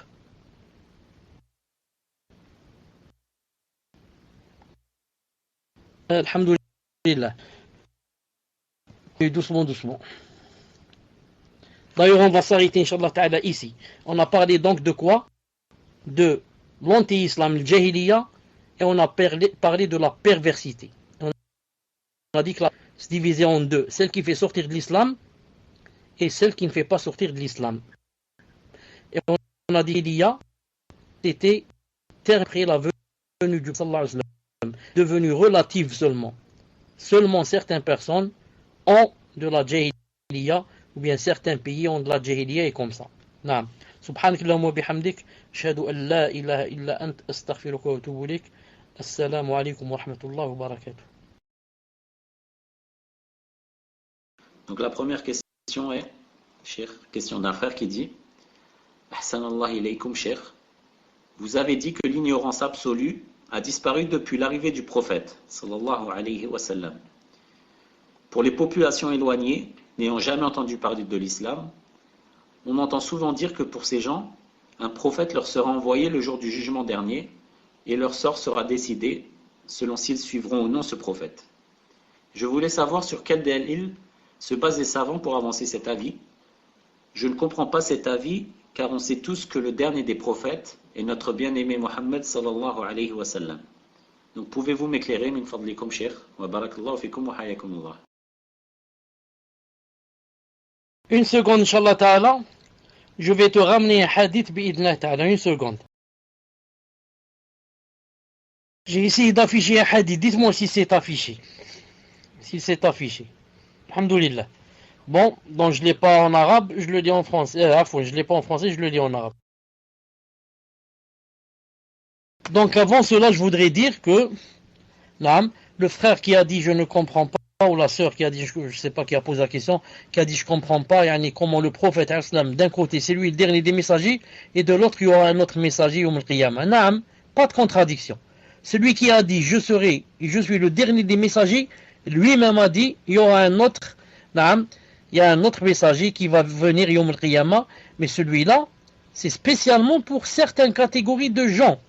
Alhamdulillah. Et doucement. D'ailleurs, on va s'arrêter, Inch'Allah Ta'ala, ici. On a parlé donc de quoi? De l'anti-islam, le jahiliya, et on a parlé de la perversité. On a dit que c'est divisé en deux. Celle qui fait sortir de l'islam et celle qui ne fait pas sortir de l'islam. Et on a dit jahiliya, c'était après la venue du sallallahu alayhi wa sallam, devenu relative seulement. Seulement certaines personnes ont de la jahiliya, ou bien certains pays ont de la jahiliya et comme ça. Naam. سبحانك اللهم وبحمدك أشهد أن لا إله إلا أنت أستغفرك وأتوب إليك السلام عليكم ورحمة الله وبركاته. Donc la première question est, Cheikh, question d'un frère qui dit Ahsanallah ilaykum Cheikh, vous avez dit que l'ignorance absolue a disparu depuis l'arrivée du prophète sallallahu alayhi wa sallam. Pour les populations éloignées n'ayant jamais entendu parler de l'islam, on entend souvent dire que pour ces gens, un prophète leur sera envoyé le jour du jugement dernier et leur sort sera décidé selon s'ils suivront ou non ce prophète. Je voulais savoir sur quel dalil se basent les savants pour avancer cet avis. Je ne comprends pas cet avis car on sait tous que le dernier des prophètes est notre bien-aimé Mohammed sallallahu alayhi wa sallam. Donc pouvez-vous m'éclairer min fadlikum Cheikh wa barakallahu fikum wa hayakumullah. Une seconde, Inch'Allah Ta'ala. Je vais te ramener un hadith, bi'idnillah Ta'ala. Une seconde. J'ai essayé d'afficher un hadith. Dites-moi si c'est affiché. Si c'est affiché. Alhamdulillah. Bon, donc je ne l'ai pas en arabe, je le dis en français. Je ne l'ai pas en français, je le dis en arabe. Donc avant cela, je voudrais dire que le frère qui a dit je ne comprends pas, ou la sœur qui a dit, je ne sais pas qui a posé la question, qui a dit je ne comprends pas, comment le prophète d'un côté c'est lui le dernier des messagers, et de l'autre il y aura un autre messager au Qiyamah. Pas de contradiction. celui qui a dit je suis le dernier des messagers, lui-même a dit il y aura un autre, il y a un autre messager qui va venir Yom al-Qiyamah, mais celui-là, c'est spécialement pour certaines catégories de gens,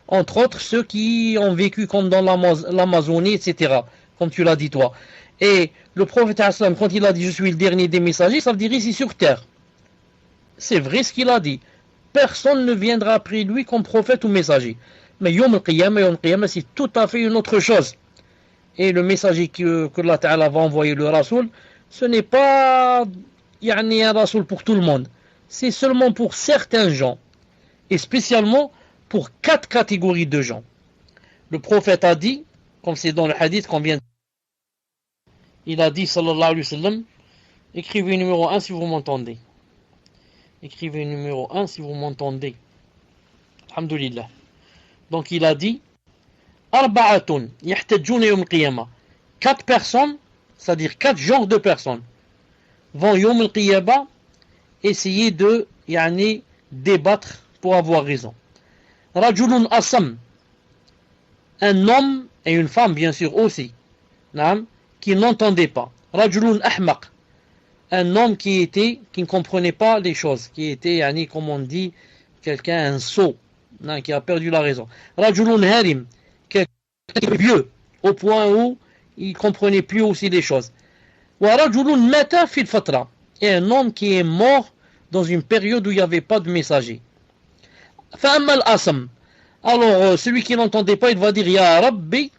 entre autres ceux qui ont vécu comme dans l'Amazonie, etc., comme tu l'as dit toi. Et le prophète, quand il a dit je suis le dernier des messagers, ça veut dire ici sur terre. C'est vrai ce qu'il a dit. Personne ne viendra après lui comme prophète ou messager. Mais Yom al-Qiyamah, c'est tout à fait une autre chose. Et le messager que Allah Ta'ala va envoyer, le Rasoul, ce n'est pas un Rasoul pour tout le monde. C'est seulement pour certains gens. Et spécialement pour 4 catégories de gens. Le prophète a dit, comme c'est dans le hadith qu'on vient de dire, il a dit, sallallahu alayhi wa sallam, écrivez numéro 1 si vous m'entendez. Écrivez numéro 1 si vous m'entendez. Alhamdulillah. Donc il a dit, Arba'atun yahtajjuna yawm al-qiyamah. 4 personnes, c'est-à-dire 4 genres de personnes, vont yawm al-qiyamah essayer de débattre pour avoir raison. Rajulun asam, un homme et une femme bien sûr aussi, qui n'entendaient pas. Rajulun ahmaq, un homme qui ne comprenait pas les choses, qui était, comme on dit, quelqu'un, un sot, qui a perdu la raison. Rajulun harim, quelqu'un qui est vieux, au point où il ne comprenait plus aussi les choses. Wa rajulun mata fil fatra, et un homme qui est mort dans une période où il n'y avait pas de messager. Fa'amma al-asam, alors celui qui n'entendait pas, il va dire Ya Rabbi,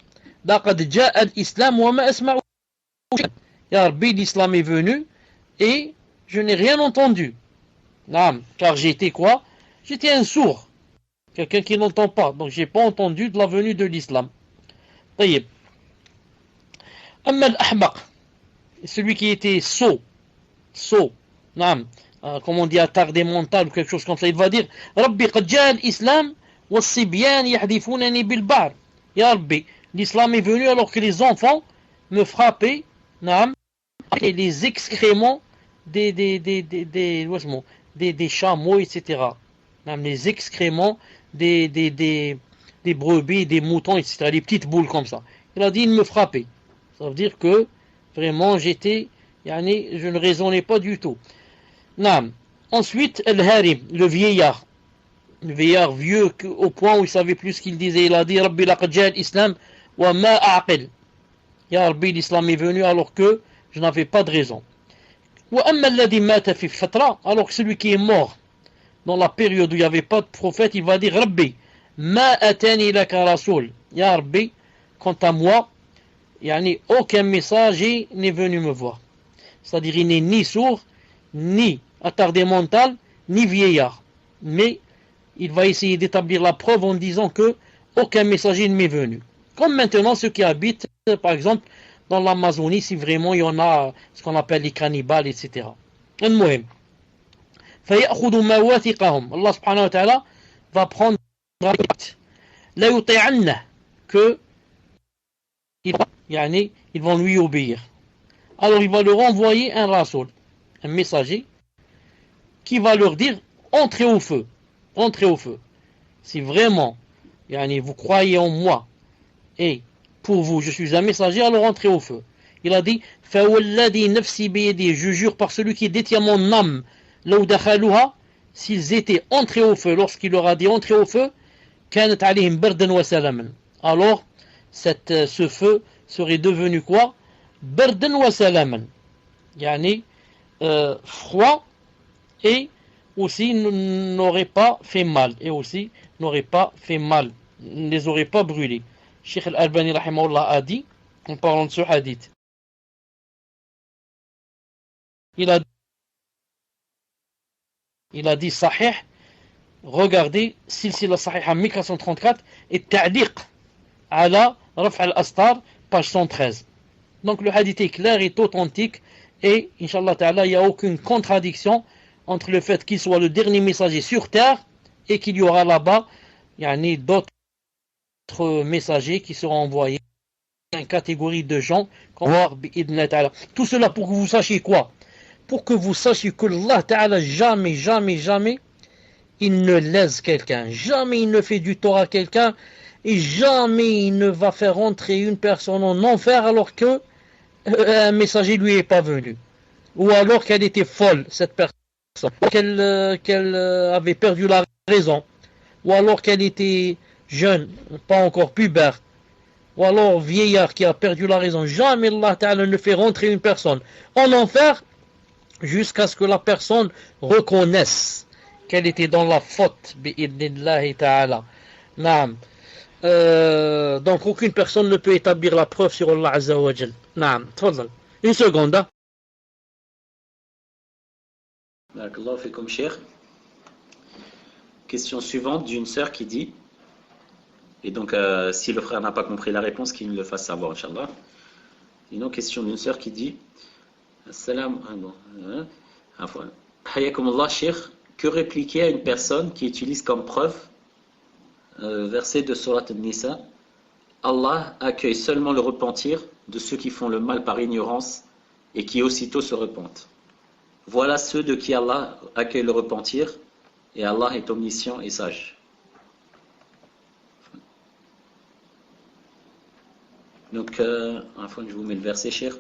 laqad ja'a al-islam wa ma asma'u. Ya Rabbi, l'islam est venu et je n'ai rien entendu. Car j'étais quoi? J'étais un sourd, quelqu'un qui n'entend pas, donc j'ai pas entendu de la venue de l'islam. طيب. Amma al-ahmaq, celui qui était sot, comme on dit attardé mental ou quelque chose comme ça, il va dire Rabbi qad ja'a al-islam was-sibyan yahdifunani bil-ba'r. Ya Rabbi, l'islam est venu alors que les enfants me frappaient, et les excréments des chameaux, etc. Les excréments des brebis, des moutons, etc. Les petites boules comme ça. Il a dit, il me frappait. Ça veut dire que vraiment j'étais, je ne raisonnais pas du tout. Ensuite, al-harim, le vieillard. Le vieillard vieux au point où il savait plus ce qu'il disait. Il a dit, Rabbi laqad ja'a al-islam wa ma a'qil. Ya Rabbi, l'islam est venu alors que je n'avais pas de raison. Alors que celui qui est mort dans la période où il n'y avait pas de prophète, il va dire Rabbi, ma atani laka rasoul. Ya Rabbi, quant à moi, aucun messager n'est venu me voir. C'est-à-dire il n'est ni sourd, ni attardé mental, ni vieillard. Mais il va essayer d'établir la preuve en disant que aucun messager ne m'est venu. Comme maintenant ceux qui habitent, par exemple, dans l'Amazonie, si vraiment il y en a ce qu'on appelle les cannibales, etc. المهم فيأخذ مواثقهم. Allah subhanahu wa ta'ala va prendre لا يطيعنه, que ils vont lui obéir. Alors il va leur envoyer un rasoul, un messager, qui va leur dire entrez au feu, entrez au feu. Si vraiment vous croyez en moi et pour vous je suis un messager, alors entrez au feu. Il a dit فَوَالَّذِي نَفْسِي بِيَدِهِ, je jure par celui qui détient mon âme, لَوْ دَخَلُوهَا, s'ils étaient entrés au feu, lorsqu'il leur a dit entrez au feu, كَانَتْ عَلَيْهِمْ بَرْدًا وَسَلَامًا, alors ce feu serait devenu quoi? بَرْدًا وَسَلَامًا, froid, et aussi n'aurait pas fait mal, et aussi n'aurait pas fait mal, ne les aurait pas brûlés. Cheikh Al-Albani rahimahullah a dit, en parlant de ce hadith, il a dit sahih, regardez silsila sahiha 1434 et ta'liq ala raf' al-astar page 113. Donc le hadith est clair, est authentique, et inshallah ta'ala il n'y a aucune contradiction entre le fait qu'il soit le dernier messager sur terre et qu'il y aura là-bas d'autres messagers qui seront envoyés, une catégorie de gens qu'on va voir. Tout cela pour que vous sachiez quoi? Pour que vous sachiez que Allah Ta'ala jamais, jamais, jamais il ne lèse quelqu'un, jamais il ne fait du tort à quelqu'un, Et jamais il ne va faire entrer une personne en enfer alors que un messager lui est pas venu. Ou alors qu'elle était folle, cette personne. Qu'elle avait perdu la raison. Ou alors qu'elle était jeune, pas encore pubère. Ou alors vieillard qui a perdu la raison. Jamais Allah Ta'ala ne fait rentrer une personne en enfer jusqu'à ce que la personne reconnaisse qu'elle était dans la faute. Bi'idnillahi Ta'ala. Naam. Donc aucune personne ne peut établir la preuve sur Allah Azza wa Jal. Naam. Tfadal. Une seconde. Hein? Barakallahu fikum, cher. Question suivante d'une sœur qui dit, et donc si le frère n'a pas compris la réponse, qu'il me le fasse savoir, Inch'Allah. Sinon, question d'une sœur qui dit, Assalam, Hayakumullah, cher, que répliquer à une personne qui utilise comme preuve verset de Surat An-Nisa, Allah accueille seulement le repentir de ceux qui font le mal par ignorance et qui aussitôt se repentent. Voilà ceux de qui Allah accueille le repentir et Allah est omniscient et sage. Donc, enfin, je vous mets le verset, cher.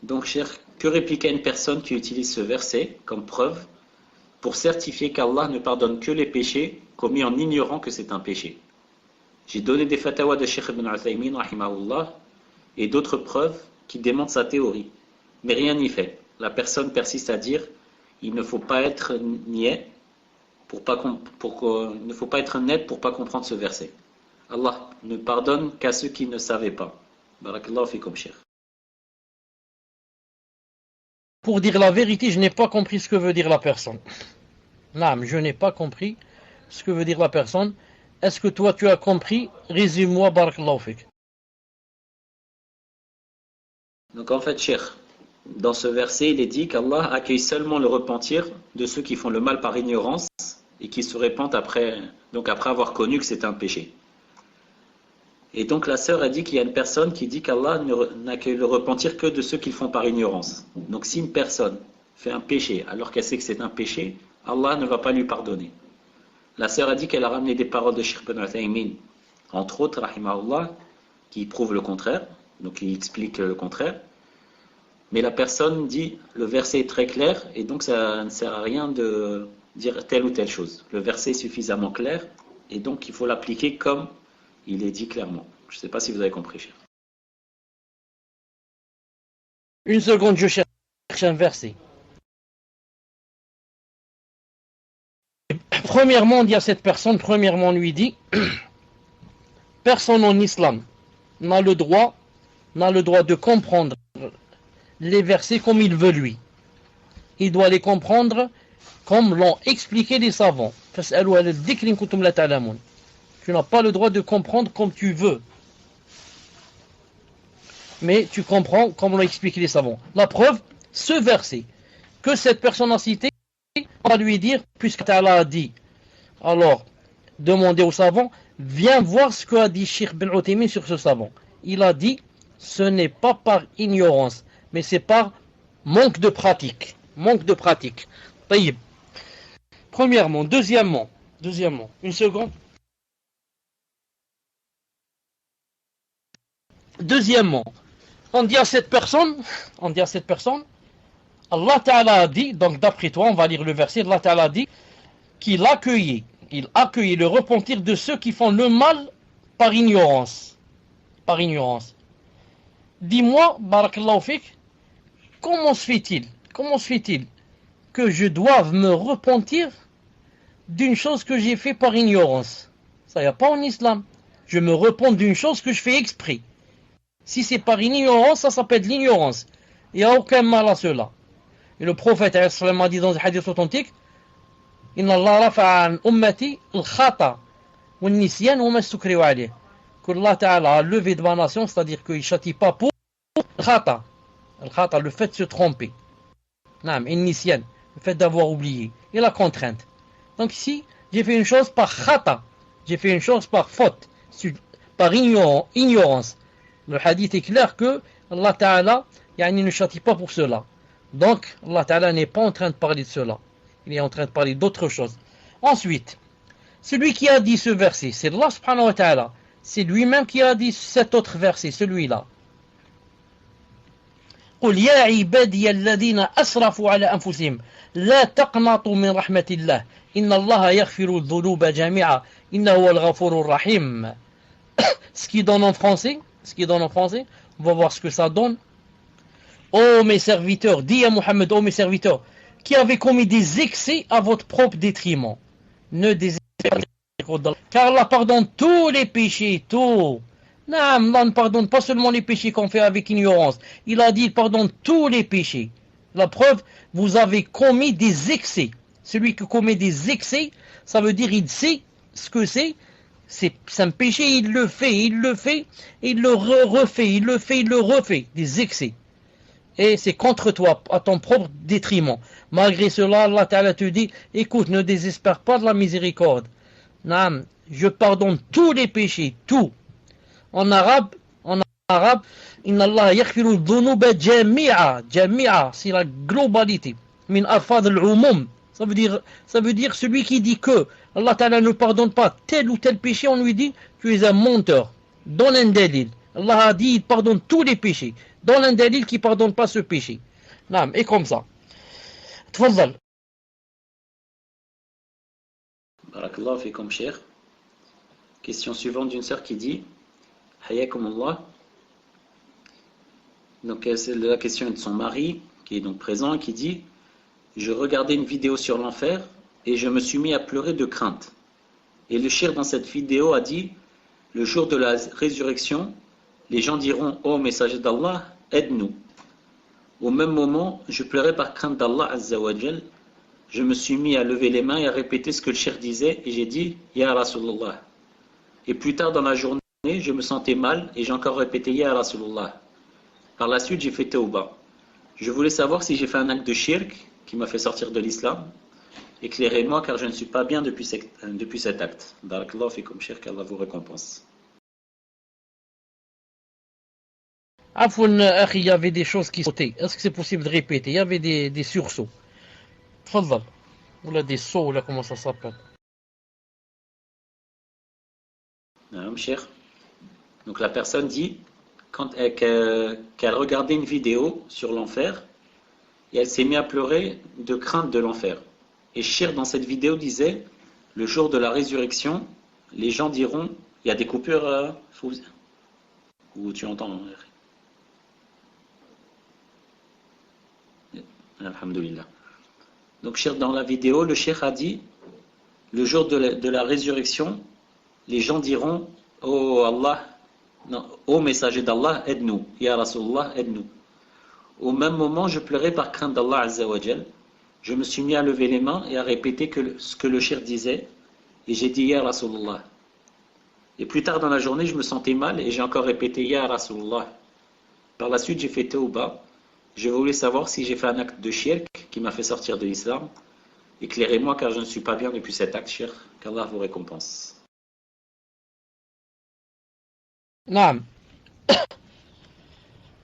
Donc, cher, que répliquer à une personne qui utilise ce verset comme preuve pour certifier qu'Allah ne pardonne que les péchés commis en ignorant que c'est un péché? J'ai donné des fatawas de Cheikh Ibn Uthaymin, rahimahullah, et d'autres preuves qui démontrent sa théorie. Mais rien n'y fait. La personne persiste à dire il ne faut pas être niais il ne faut pas être net pour pas comprendre ce verset. Allah ne pardonne qu'à ceux qui ne savaient pas. Barakallahu fikum, cher. Pour dire la vérité, je n'ai pas compris ce que veut dire la personne. Non, je n'ai pas compris ce que veut dire la personne. Est-ce que toi tu as compris? Résume-moi, barakallahu fik. Donc en fait, cher, dans ce verset, il est dit qu'Allah accueille seulement le repentir de ceux qui font le mal par ignorance et qui se repentent après avoir connu que c'est un péché. Et donc la sœur a dit qu'il y a une personne qui dit qu'Allah n'accueille le repentir que de ceux qui le font par ignorance. Donc si une personne fait un péché alors qu'elle sait que c'est un péché, Allah ne va pas lui pardonner. La sœur a dit qu'elle a ramené des paroles de Cheikh Ibn Uthaymin, entre autres, rahimahullah, qui prouvent le contraire, donc qui expliquent le contraire. Mais la personne dit, le verset est très clair, et donc ça ne sert à rien de dire telle ou telle chose. Le verset est suffisamment clair, et donc il faut l'appliquer comme il est dit clairement. Je ne sais pas si vous avez compris, cher. Une seconde, je cherche un verset. Premièrement, on dit à cette personne, on lui dit, personne en islam n'a le droit de comprendre les versets comme il veut lui. Il doit les comprendre comme l'ont expliqué les savants. Tu n'as pas le droit de comprendre comme tu veux. Mais tu comprends comme l'ont expliqué les savants. La preuve, ce verset que cette personne a cité, on va lui dire, puisque Allah a dit, alors, demandez aux savants, viens voir ce qu'a dit Cheikh Ibn Uthaymin sur ce savant. Il a dit, ce n'est pas par ignorance, mais c'est par manque de pratique. Manque de pratique. Taïb. Premièrement. Deuxièmement, une seconde. Deuxièmement, on dit à cette personne, Allah Ta'ala a dit, donc d'après toi, on va lire le verset, Allah Ta'ala a dit qu'il accueillait le repentir de ceux qui font le mal par ignorance. Par ignorance. Dis-moi, barakallahu fik, comment se fait-il que je doive me repentir d'une chose que j'ai fait par ignorance? Ça n'y a pas en islam. Je me repens d'une chose que je fais exprès. Si c'est par ignorance, ça s'appelle l'ignorance. Il n'y a aucun mal à cela. Et le prophète a dit dans un hadith authentique, Inna Allah rafa'a an ummati al-khata wa nisyan wa ma stukriu alayh. Que Allah Ta'ala a levé de ma nation, c'est-à-dire qu'il ne châtie pas pour al-khata, le fait de se tromper. Naam, nisyan, le fait d'avoir oublié. Et la contrainte. Donc ici, j'ai fait une chose par khata, j'ai fait une chose par faute, par ignorance. Le hadith est clair que Allah Ta'ala ne châtie pas pour cela. Donc, Allah Ta'ala n'est pas en train de parler de cela. Il est en train de parler d'autre chose. Ensuite, celui qui a dit ce verset, c'est Allah subhanahu wa ta'ala. C'est lui-même qui a dit cet autre verset, celui-là. قل يا عبادي الذين أسرفوا على أنفسهم لا تقنطوا من رحمة الله إن الله يغفر الذنوب جميعا إنه هو الغفور الرحيم. Ce qui donne en français, on va voir ce que ça donne. Ô mes serviteurs, dis à Mohammed, ô mes serviteurs, qui avez commis des excès à votre propre détriment, ne désespérez pas, car Allah pardonne tous les péchés, tout. Non, Allah ne pardonne pas seulement les péchés qu'on fait avec ignorance. Il a dit, il pardonne tous les péchés. La preuve, vous avez commis des excès. Celui qui commet des excès, ça veut dire il sait ce que c'est un péché, il le fait, et il le refait, il le refait, des excès. Et c'est contre toi, à ton propre détriment. Malgré cela, Allah Ta'ala te dit, écoute, ne désespère pas de la miséricorde. Non, je pardonne tous les péchés, tout. En arabe, Inna Allah yaghfiru dhunuba jami'a, jami'a, c'est la globalité. Min alfaz al-umum. Ça veut dire celui qui dit que Allah Ta'ala ne pardonne pas tel ou tel péché, on lui dit, tu es un menteur. Donne un dalil. Allah a dit, il pardonne tous les péchés. Donne un dalil qui ne pardonne pas ce péché. Non, et comme ça. Tfadal. Barakallahu fikum, cher. Question suivante d'une sœur qui dit Hayakum Allah. Donc c'est la question de son mari qui est donc présent et qui dit je regardais une vidéo sur l'enfer et je me suis mis à pleurer de crainte. Et le shir dans cette vidéo a dit le jour de la résurrection, les gens diront ô messager d'Allah, aide-nous. Au même moment, je pleurais par crainte d'Allah Azza wa Jal. Je me suis mis à lever les mains et à répéter ce que le shir disait et j'ai dit Ya Rasulullah. Et plus tard dans la journée, je me sentais mal et j'ai encore répété Ya Rasulullah. Par la suite, j'ai fait Tawbah. Je voulais savoir si j'ai fait un acte de shirk qui m'a fait sortir de l'islam. Éclairez-moi car je ne suis pas bien depuis cet acte. Barakallahu fikum shirk, qu'Allah vous récompense. Afoun, il y avait des choses qui sautaient. Est-ce que c'est possible de répéter? Il y avait des sursauts. Tfadal. Ou là des sauts, ou là comment ça s'appelle? Cher. Donc la personne dit qu'elle regardait une vidéo sur l'enfer et elle s'est mise à pleurer de crainte de l'enfer. Et Shir dans cette vidéo disait le jour de la résurrection, les gens diront il y a des coupures où tu entends Alhamdulillah. Donc Shir dans la vidéo, le Shir a dit le jour de la résurrection, les gens diront oh Allah, non, ô messager d'Allah, aide-nous. Ya Rasulullah, aide-nous. Au même moment, je pleurais par crainte d'Allah Azza wa Jal. Je me suis mis à lever les mains et à répéter ce que le shir disait. Et j'ai dit Ya Rasulullah. Et plus tard dans la journée, je me sentais mal et j'ai encore répété Ya Rasulullah. Par la suite, j'ai fait Tawbah. Je voulais savoir si j'ai fait un acte de shirk qui m'a fait sortir de l'islam. Éclairez-moi car je ne suis pas bien depuis cet acte shirk. Qu'Allah vous récompense. Non.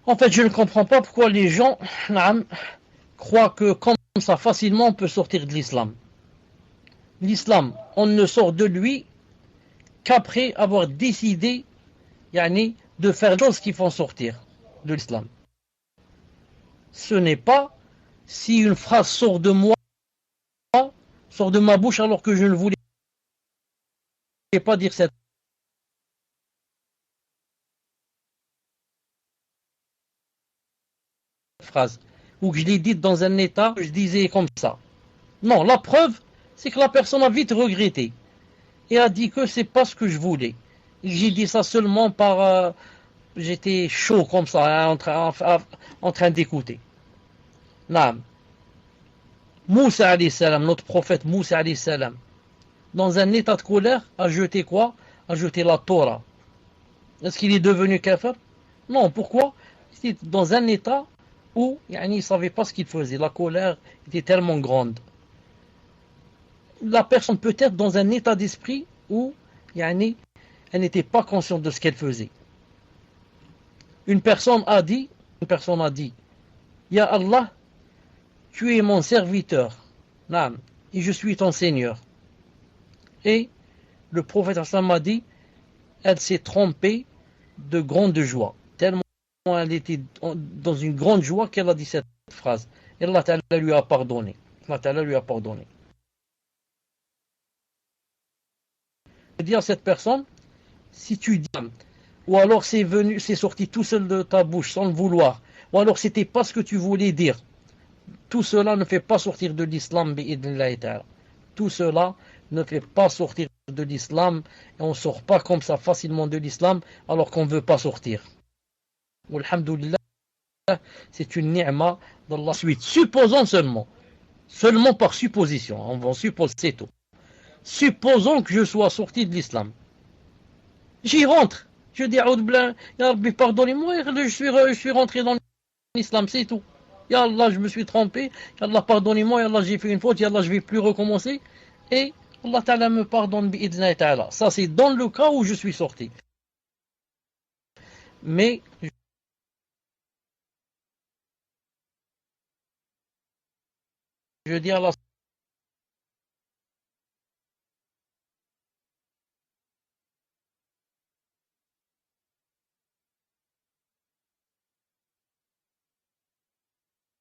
En fait, je ne comprends pas pourquoi les gens croient que comme ça facilement on peut sortir de l'islam. L'islam, on ne sort de lui qu'après avoir décidé de faire des choses qui font sortir de l'islam. Ce n'est pas si une phrase sort de moi, sort de ma bouche alors que je ne voulais pas dire cette phrase, ou que je l'ai dite dans un état, je disais comme ça. Non, la preuve, c'est que la personne a vite regretté et a dit que c'est pas ce que je voulais. Et j'ai dit ça seulement par... j'étais chaud comme ça, en train d'écouter. Naam. Moussa alayhi salam, notre prophète Moussa alayhi salam, dans un état de colère, a jeté quoi? A jeté la Torah. Est-ce qu'il est devenu kafir? Non, pourquoi? Il était dans un état où il ne savait pas ce qu'il faisait. La colère était tellement grande. La personne peut être dans un état d'esprit où elle n'était pas consciente de ce qu'elle faisait. Une personne a dit, Ya Allah, tu es mon serviteur, et je suis ton Seigneur. Et le prophète a dit, elle s'est trompée de grande joie, tellement elle était dans une grande joie qu'elle a dit cette phrase. Et Allah Ta'ala lui a pardonné. Allah Ta'ala lui a pardonné. Je dis à cette personne, si tu dis, ou alors c'est sorti tout seul de ta bouche sans le vouloir, ou alors c'était pas ce que tu voulais dire, tout cela ne fait pas sortir de l'islam, bi'idnillahi ta'ala. Tout cela ne fait pas sortir de l'islam, et on ne sort pas comme ça facilement de l'islam alors qu'on ne veut pas sortir. Alhamdulillah, c'est une ni'ma d'Allah. Suite, supposons seulement par supposition, on va supposer tout. Supposons que je sois sorti de l'islam. J'y rentre. Je dis, Ya Rabbi, pardonnez-moi, je suis rentré dans l'islam, c'est tout. Ya Allah, je me suis trompé. Ya Allah, pardonnez-moi. Ya Allah, j'ai fait une faute. Ya Allah, je ne vais plus recommencer. Et Allah Ta'ala me pardonne, bi'idnahi ta'ala. Ça, c'est dans le cas où je suis sorti. Mais je dis à Allah,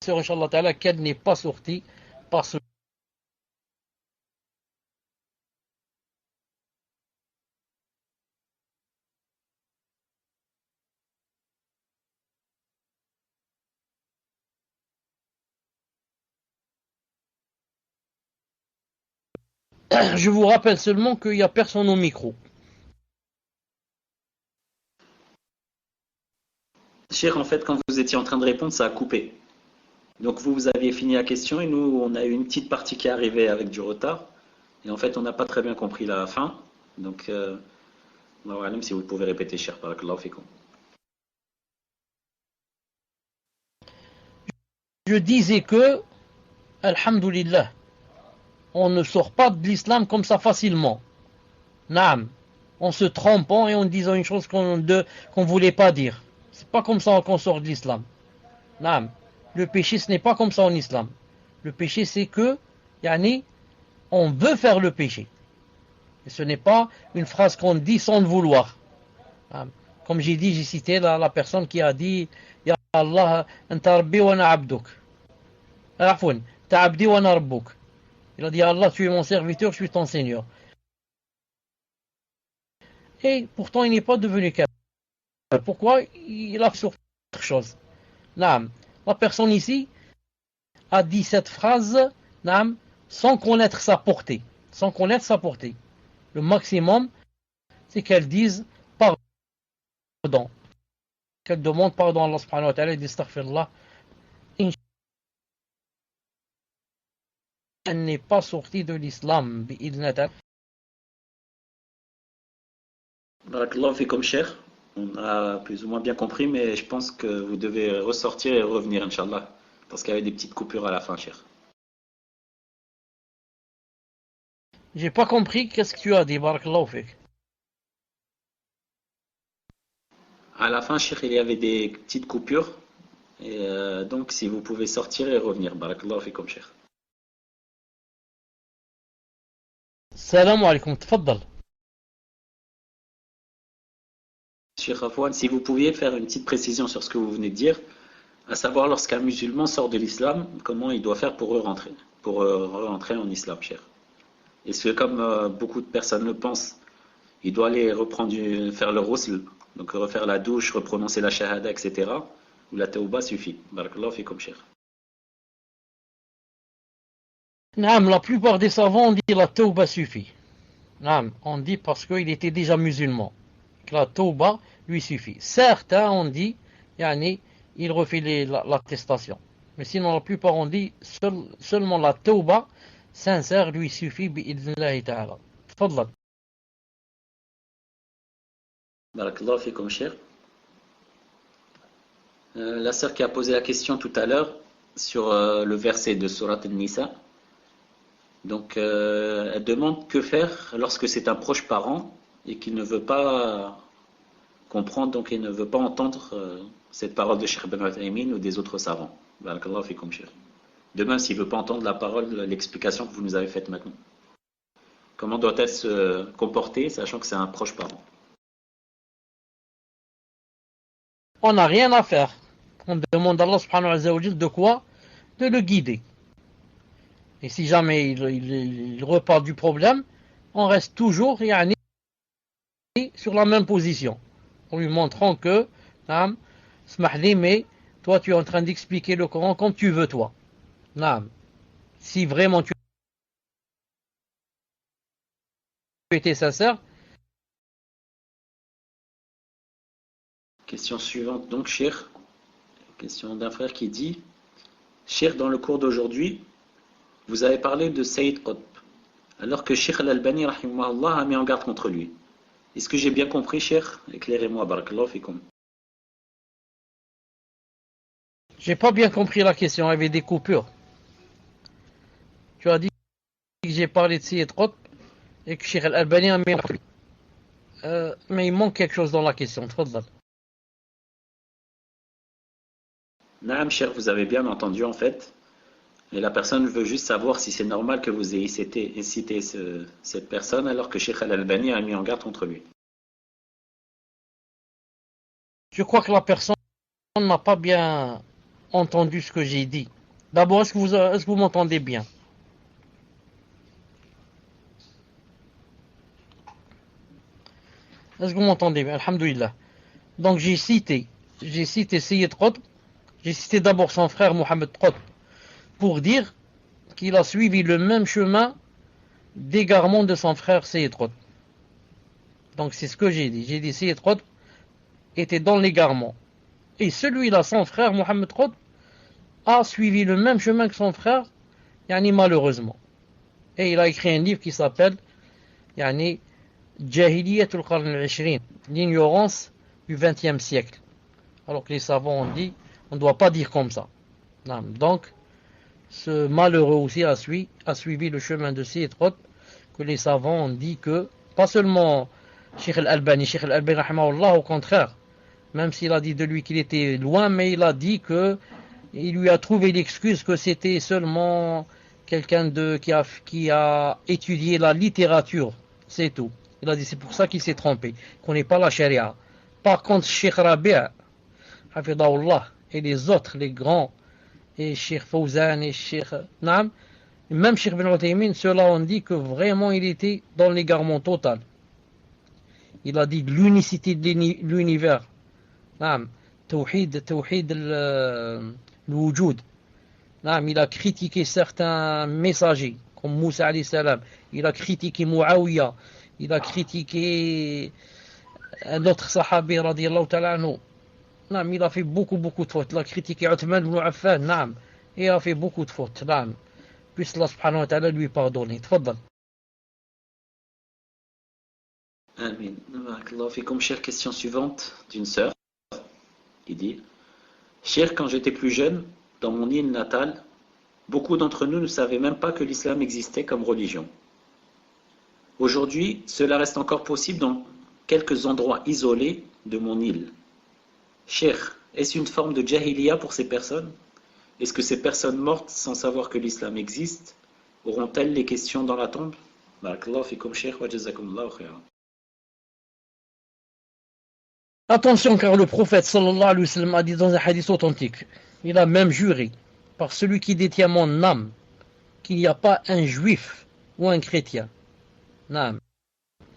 sœur, Inch'Allah Ta'ala, qu'elle n'est pas sortie parce que je vous rappelle seulement qu'il n'y a personne au micro. Cheikh, en fait, quand vous étiez en train de répondre, ça a coupé. Donc vous aviez fini la question et nous, on a eu une petite partie qui est arrivée avec du retard. Et en fait, on n'a pas très bien compris la fin. Donc, même si vous pouvez répéter, Cheikh, barakallahu fikum. Je disais que, alhamdulillah, on ne sort pas de l'islam comme ça facilement. Naam. En se trompant et en disant une chose qu'on ne voulait pas dire. C'est pas comme ça qu'on sort de l'islam. Naam. Le péché, ce n'est pas comme ça en islam. Le péché, c'est que, yani, on veut faire le péché. Et ce n'est pas une phrase qu'on dit sans le vouloir. Naam. Comme j'ai dit, j'ai cité la personne qui a dit, Ya Allah, anta rabbi wa ana abduk. Afwan, ta abdi wa ana rabbuk. Il a dit, Allah, tu es mon serviteur, je suis ton Seigneur. Et pourtant, il n'est pas devenu kafir. Pourquoi? Il a fait autre chose. Naam. La personne ici a dit cette phrase, naam, sans connaître sa portée. Sans connaître sa portée. Le maximum, c'est qu'elle dise pardon. Qu'elle demande pardon à Allah subhanahu wa ta'ala et dit astaghfirullah. Elle n'est pas sortie de l'islam. Barakallahu fikum, Cheikh. On a plus ou moins bien compris, mais je pense que vous devez ressortir et revenir, Inch'Allah. Parce qu'il y avait des petites coupures à la fin, Cheikh. J'ai pas compris qu'est-ce que tu as dit, barakallahu fik. À la fin, Cheikh, il y avait des petites coupures. Et donc, si vous pouvez sortir et revenir. Barakallahu fikum, Cheikh. Salam alaikum, tfaddal. Cheikh Afwan, si vous pouviez faire une petite précision sur ce que vous venez de dire, à savoir lorsqu'un musulman sort de l'islam, comment il doit faire pour re-rentrer en islam, Cheikh. Est-ce que comme beaucoup de personnes le pensent, il doit aller faire le ghusl, donc refaire la douche, reprononcer la shahada, etc. Ou la tauba suffit. Barakallahu fikum, Cheikh. Naam, la plupart des savants ont dit la tauba suffit. Naam, on dit parce qu'il était déjà musulman. Que la tauba lui suffit. Certains ont dit, yani, il refait l'attestation. Mais sinon, la plupart ont dit seulement la tauba sincère lui suffit, bi'idnillahi ta'ala. Tfaddal. Barakallahu fikum, Cheikh. La sœur qui a posé la question tout à l'heure sur le verset de Surat An-Nisa. Donc, elle demande que faire lorsque c'est un proche parent et qu'il ne veut pas comprendre, donc il ne veut pas entendre cette parole de Cheikh Ben Uthaymin ou des autres savants. Barakallahu fikum, Cheikh. De même, s'il ne veut pas entendre la parole, l'explication que vous nous avez faite maintenant. Comment doit-elle se comporter, sachant que c'est un proche parent? On n'a rien à faire. On demande à Allah subhanahu wa ta'ala de quoi? De le guider. Et si jamais il repart du problème, on reste toujours yani, sur la même position. En lui montrant que, naam, smahli, mais toi tu es en train d'expliquer le Coran comme tu veux toi. Naam. Si vraiment tu étais sincère. Question suivante, donc, Cheikh. Question d'un frère qui dit: Cheikh, dans le cours d'aujourd'hui, vous avez parlé de Sayyid Qutb, alors que Cheikh Al-Albani, rahimahullah, a mis en garde contre lui. Est-ce que j'ai bien compris, Cheikh? Éclairez-moi, barakallahu fikum. J'ai pas bien compris la question, il y avait des coupures. Tu as dit que j'ai parlé de Sayyid Qutb et que Cheikh Al-Albani a mis en garde. Mais il manque quelque chose dans la question. Tfadal. Naam, Cheikh, vous avez bien entendu en fait. Et la personne veut juste savoir si c'est normal que vous ayez cité cette personne alors que Cheikh Al-Albani a mis en garde contre lui. Je crois que la personne n'a pas bien entendu ce que j'ai dit. D'abord, est-ce que vous m'entendez bien? Est-ce que vous m'entendez bien? Alhamdulillah. Donc j'ai cité Sayyid Qutb, j'ai cité d'abord son frère Mohamed Qutb, pour dire qu'il a suivi le même chemin d'égarement de son frère Sayyid Qutb. Donc c'est ce que j'ai dit. J'ai dit Sayyid Qutb était dans l'égarement. Et celui-là, son frère Mohamed Qutb, a suivi le même chemin que son frère, yani malheureusement. Et il a écrit un livre qui s'appelle yani Jahiliyatul Qarn al-Ishrin, l'ignorance du XXe siècle. Alors que les savants ont dit, on ne doit pas dire comme ça. Donc, ce malheureux aussi a suivi le chemin de Sayyid Qutb, que les savants ont dit que, pas seulement Cheikh Al-Albani, rahimahullah, au contraire, même s'il a dit de lui qu'il était loin, mais il a dit que il lui a trouvé l'excuse que c'était seulement quelqu'un qui a étudié la littérature, c'est tout. Il a dit c'est pour ça qu'il s'est trompé, qu'on n'est pas la charia. Par contre, Cheikh Rabi', hafidahullah, et les autres, les grands, et Cheikh Fawzan et Cheikh Naam, même Cheikh Ben Uthaymin, ceux-là ont dit que vraiment il était dans l'égarement total. Il a dit l'unicité de l'univers. Naam, Tawhid al-Wujud. Naam, il a critiqué certains messagers, comme Moussa alayhi salam. Il a critiqué Muawiyah. Il a critiqué un autre sahabi, radiyallahu ta'ala anhu. Naam, il a fait beaucoup de fautes. Il a critiqué Uthman ibn Affan. Naam, il a fait beaucoup de fautes. Naam. Puisse Allah subhanahu wa ta'ala lui pardonner. Tfaddal. Amin. Barakallahu fikum. Chère, question suivante d'une sœur qui dit: Cher, quand j'étais plus jeune, dans mon île natale, beaucoup d'entre nous ne savaient même pas que l'islam existait comme religion. Aujourd'hui, cela reste encore possible dans quelques endroits isolés de mon île. Cher, est-ce une forme de jahiliya pour ces personnes? Est-ce que ces personnes mortes sans savoir que l'islam existe auront-elles les questions dans la tombe? Barakallahu fikum, Cheikh, wa jazakumullahu khairan. Attention, car le prophète sallallahu alayhi wa sallam a dit dans un hadith authentique, il a même juré par celui qui détient mon âme qu'il n'y a pas un juif ou un chrétien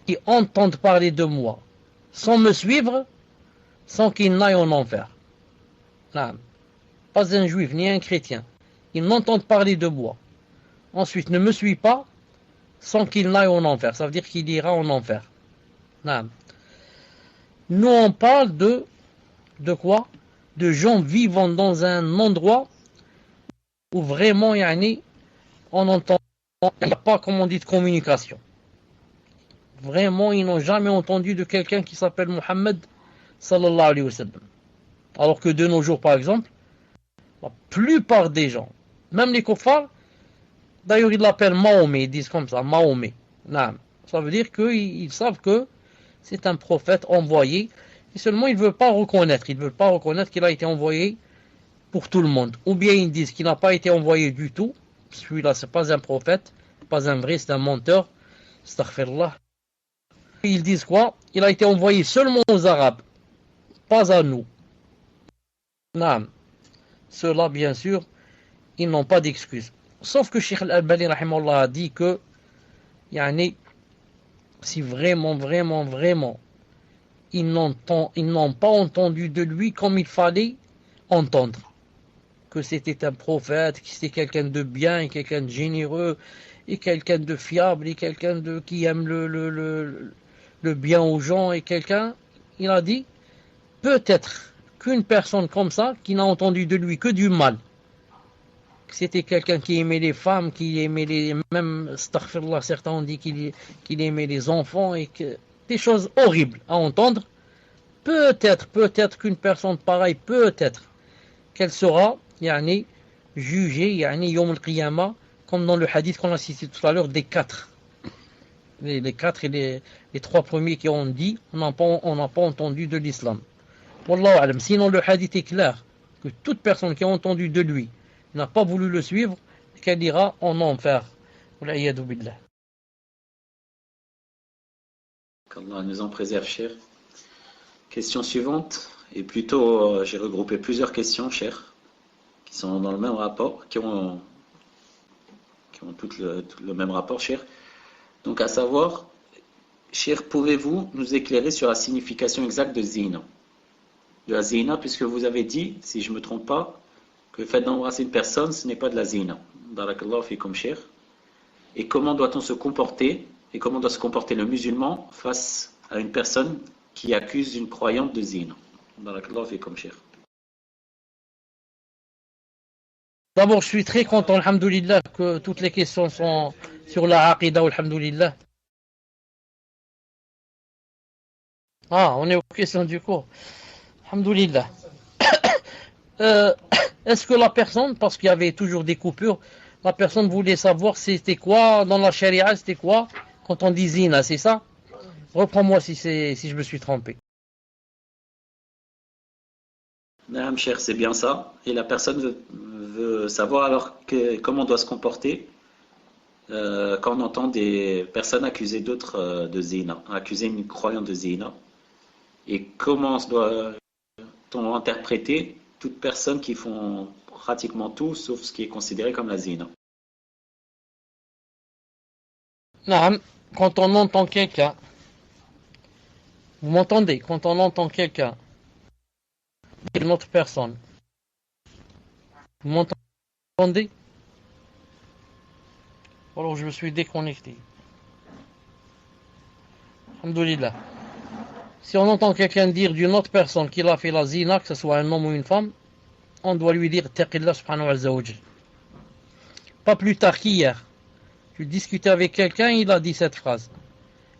qui entende parler de moi sans me suivre, sans qu'il n'aille en enfer. Pas un juif ni un chrétien qui n'entende parler de moi, ensuite ne me suit pas, sans qu'il n'aille en enfer. Ça veut dire qu'il ira en enfer. Nous on parle de quoi? De gens vivant dans un endroit où vraiment on entend, il n'y a pas, comme on dit, de communication. Vraiment, ils n'ont jamais entendu de quelqu'un qui s'appelle Mohammed sallallahu alayhi wa sallam. Alors que de nos jours, par exemple, la plupart des gens, même les kuffars, d'ailleurs ils l'appellent Mahomet, ils disent comme ça, Mahomet. Ça veut dire qu'ils savent que c'est un prophète envoyé, et seulement ils ne veulent pas reconnaître qu'il a été envoyé pour tout le monde. Ou bien ils disent qu'il n'a pas été envoyé du tout, celui-là c'est pas un prophète, pas un vrai, c'est un menteur, Astaghfirullah. Ils disent quoi? Il a été envoyé seulement aux Arabes, pas à nous. Naam. Ceux-là, bien sûr, ils n'ont pas d'excuses. Sauf que Cheikh Al-Albani rahimahullah a dit que yani, si vraiment, vraiment, vraiment, ils n'ont pas entendu de lui comme il fallait entendre. Que c'était un prophète, que c'était quelqu'un de bien, et quelqu'un de généreux, et quelqu'un de fiable, et quelqu'un qui aime le bien aux gens, et quelqu'un, il a dit, peut-être qu'une personne comme ça, qui n'a entendu de lui que du mal, que c'était quelqu'un qui aimait les femmes, qui aimait même, astaghfirullah, certains ont dit qu'il aimait les enfants, et que des choses horribles à entendre, peut-être qu'une personne pareille, peut-être qu'elle sera yani, jugée yani, yawm al-qiyamah, comme dans le hadith qu'on a cité tout à l'heure, des quatre. Les quatre et les trois premiers qui ont dit, on n'a pas entendu de l'islam. Wallahu alam. Sinon, le hadith est clair, que toute personne qui a entendu de lui n'a pas voulu le suivre, qu'elle ira en enfer. Wal'iyadu billah. Qu'Allah nous en préserve, cher. Question suivante, et plutôt j'ai regroupé plusieurs questions, cher, qui sont dans le même rapport, qui ont toutes le même rapport, cher. Donc à savoir, cher, pouvez-vous nous éclairer sur la signification exacte de zina? De la zina, puisque vous avez dit, si je ne me trompe pas, que le fait d'embrasser une personne, ce n'est pas de la zina. Barakallahu fikum, cher. Et comment doit-on se comporter, et comment doit se comporter le musulman face à une personne qui accuse une croyante de zina? Barakallahu fikum, cher. D'abord, je suis très content, alhamdoulilah, que toutes les questions sont sur la aqidah, alhamdoulilah. Ah, on est aux questions du cours. Alhamdoulilah. Est-ce que la personne, parce qu'il y avait toujours des coupures, la personne voulait savoir c'était quoi, dans la charia, c'était quoi, quand on dit zina, c'est ça? Reprends-moi si je me suis trompé. Naam, cher, c'est bien ça. Et la personne veut savoir alors comment on doit se comporter quand on entend des personnes accuser d'autres de zina, accuser une croyante de zina. Et comment doit-on interpréter toutes personnes qui font pratiquement tout sauf ce qui est considéré comme la zina? Naam, quand on entend quelqu'un, vous m'entendez, quand on entend quelqu'un, une autre personne, vous m'entendez? Alors je me suis déconnecté. Alhamdoulilah. Si on entend quelqu'un dire d'une autre personne qu'il a fait la zina, que ce soit un homme ou une femme, on doit lui dire Taqillah subhanahu wa ta'ala. Pas plus tard qu'hier, je discutais avec quelqu'un, il a dit cette phrase.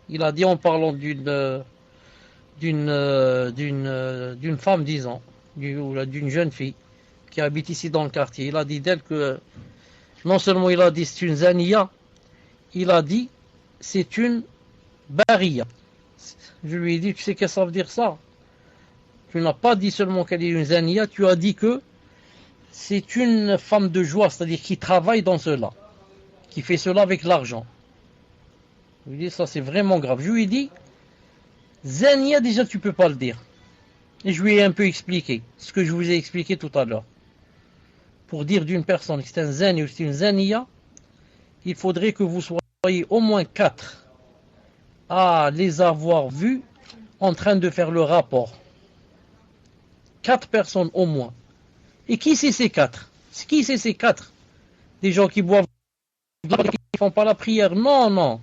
Il a dit en parlant d'une femme, disons, d'une jeune fille qui habite ici dans le quartier. Il a dit d'elle que non seulement il a dit c'est une zaniya, il a dit c'est une bariya. Je lui ai dit, tu sais qu'est-ce que ça veut dire ça? Tu n'as pas dit seulement qu'elle est une zaniya, tu as dit que c'est une femme de joie, c'est-à-dire qui travaille dans cela, qui fait cela avec l'argent. Je lui ai dit, ça c'est vraiment grave. Je lui ai dit, zaniya déjà tu peux pas le dire. Et je lui ai un peu expliqué, ce que je vous ai expliqué tout à l'heure. Pour dire d'une personne que c'est un zani ou c'est une zaniya, il faudrait que vous soyez au moins 4 à les avoir vus en train de faire le rapport. 4 personnes au moins. Et qui c'est ces 4? Qui c'est ces 4? Des gens qui boivent, qui ne font pas la prière? Non, non.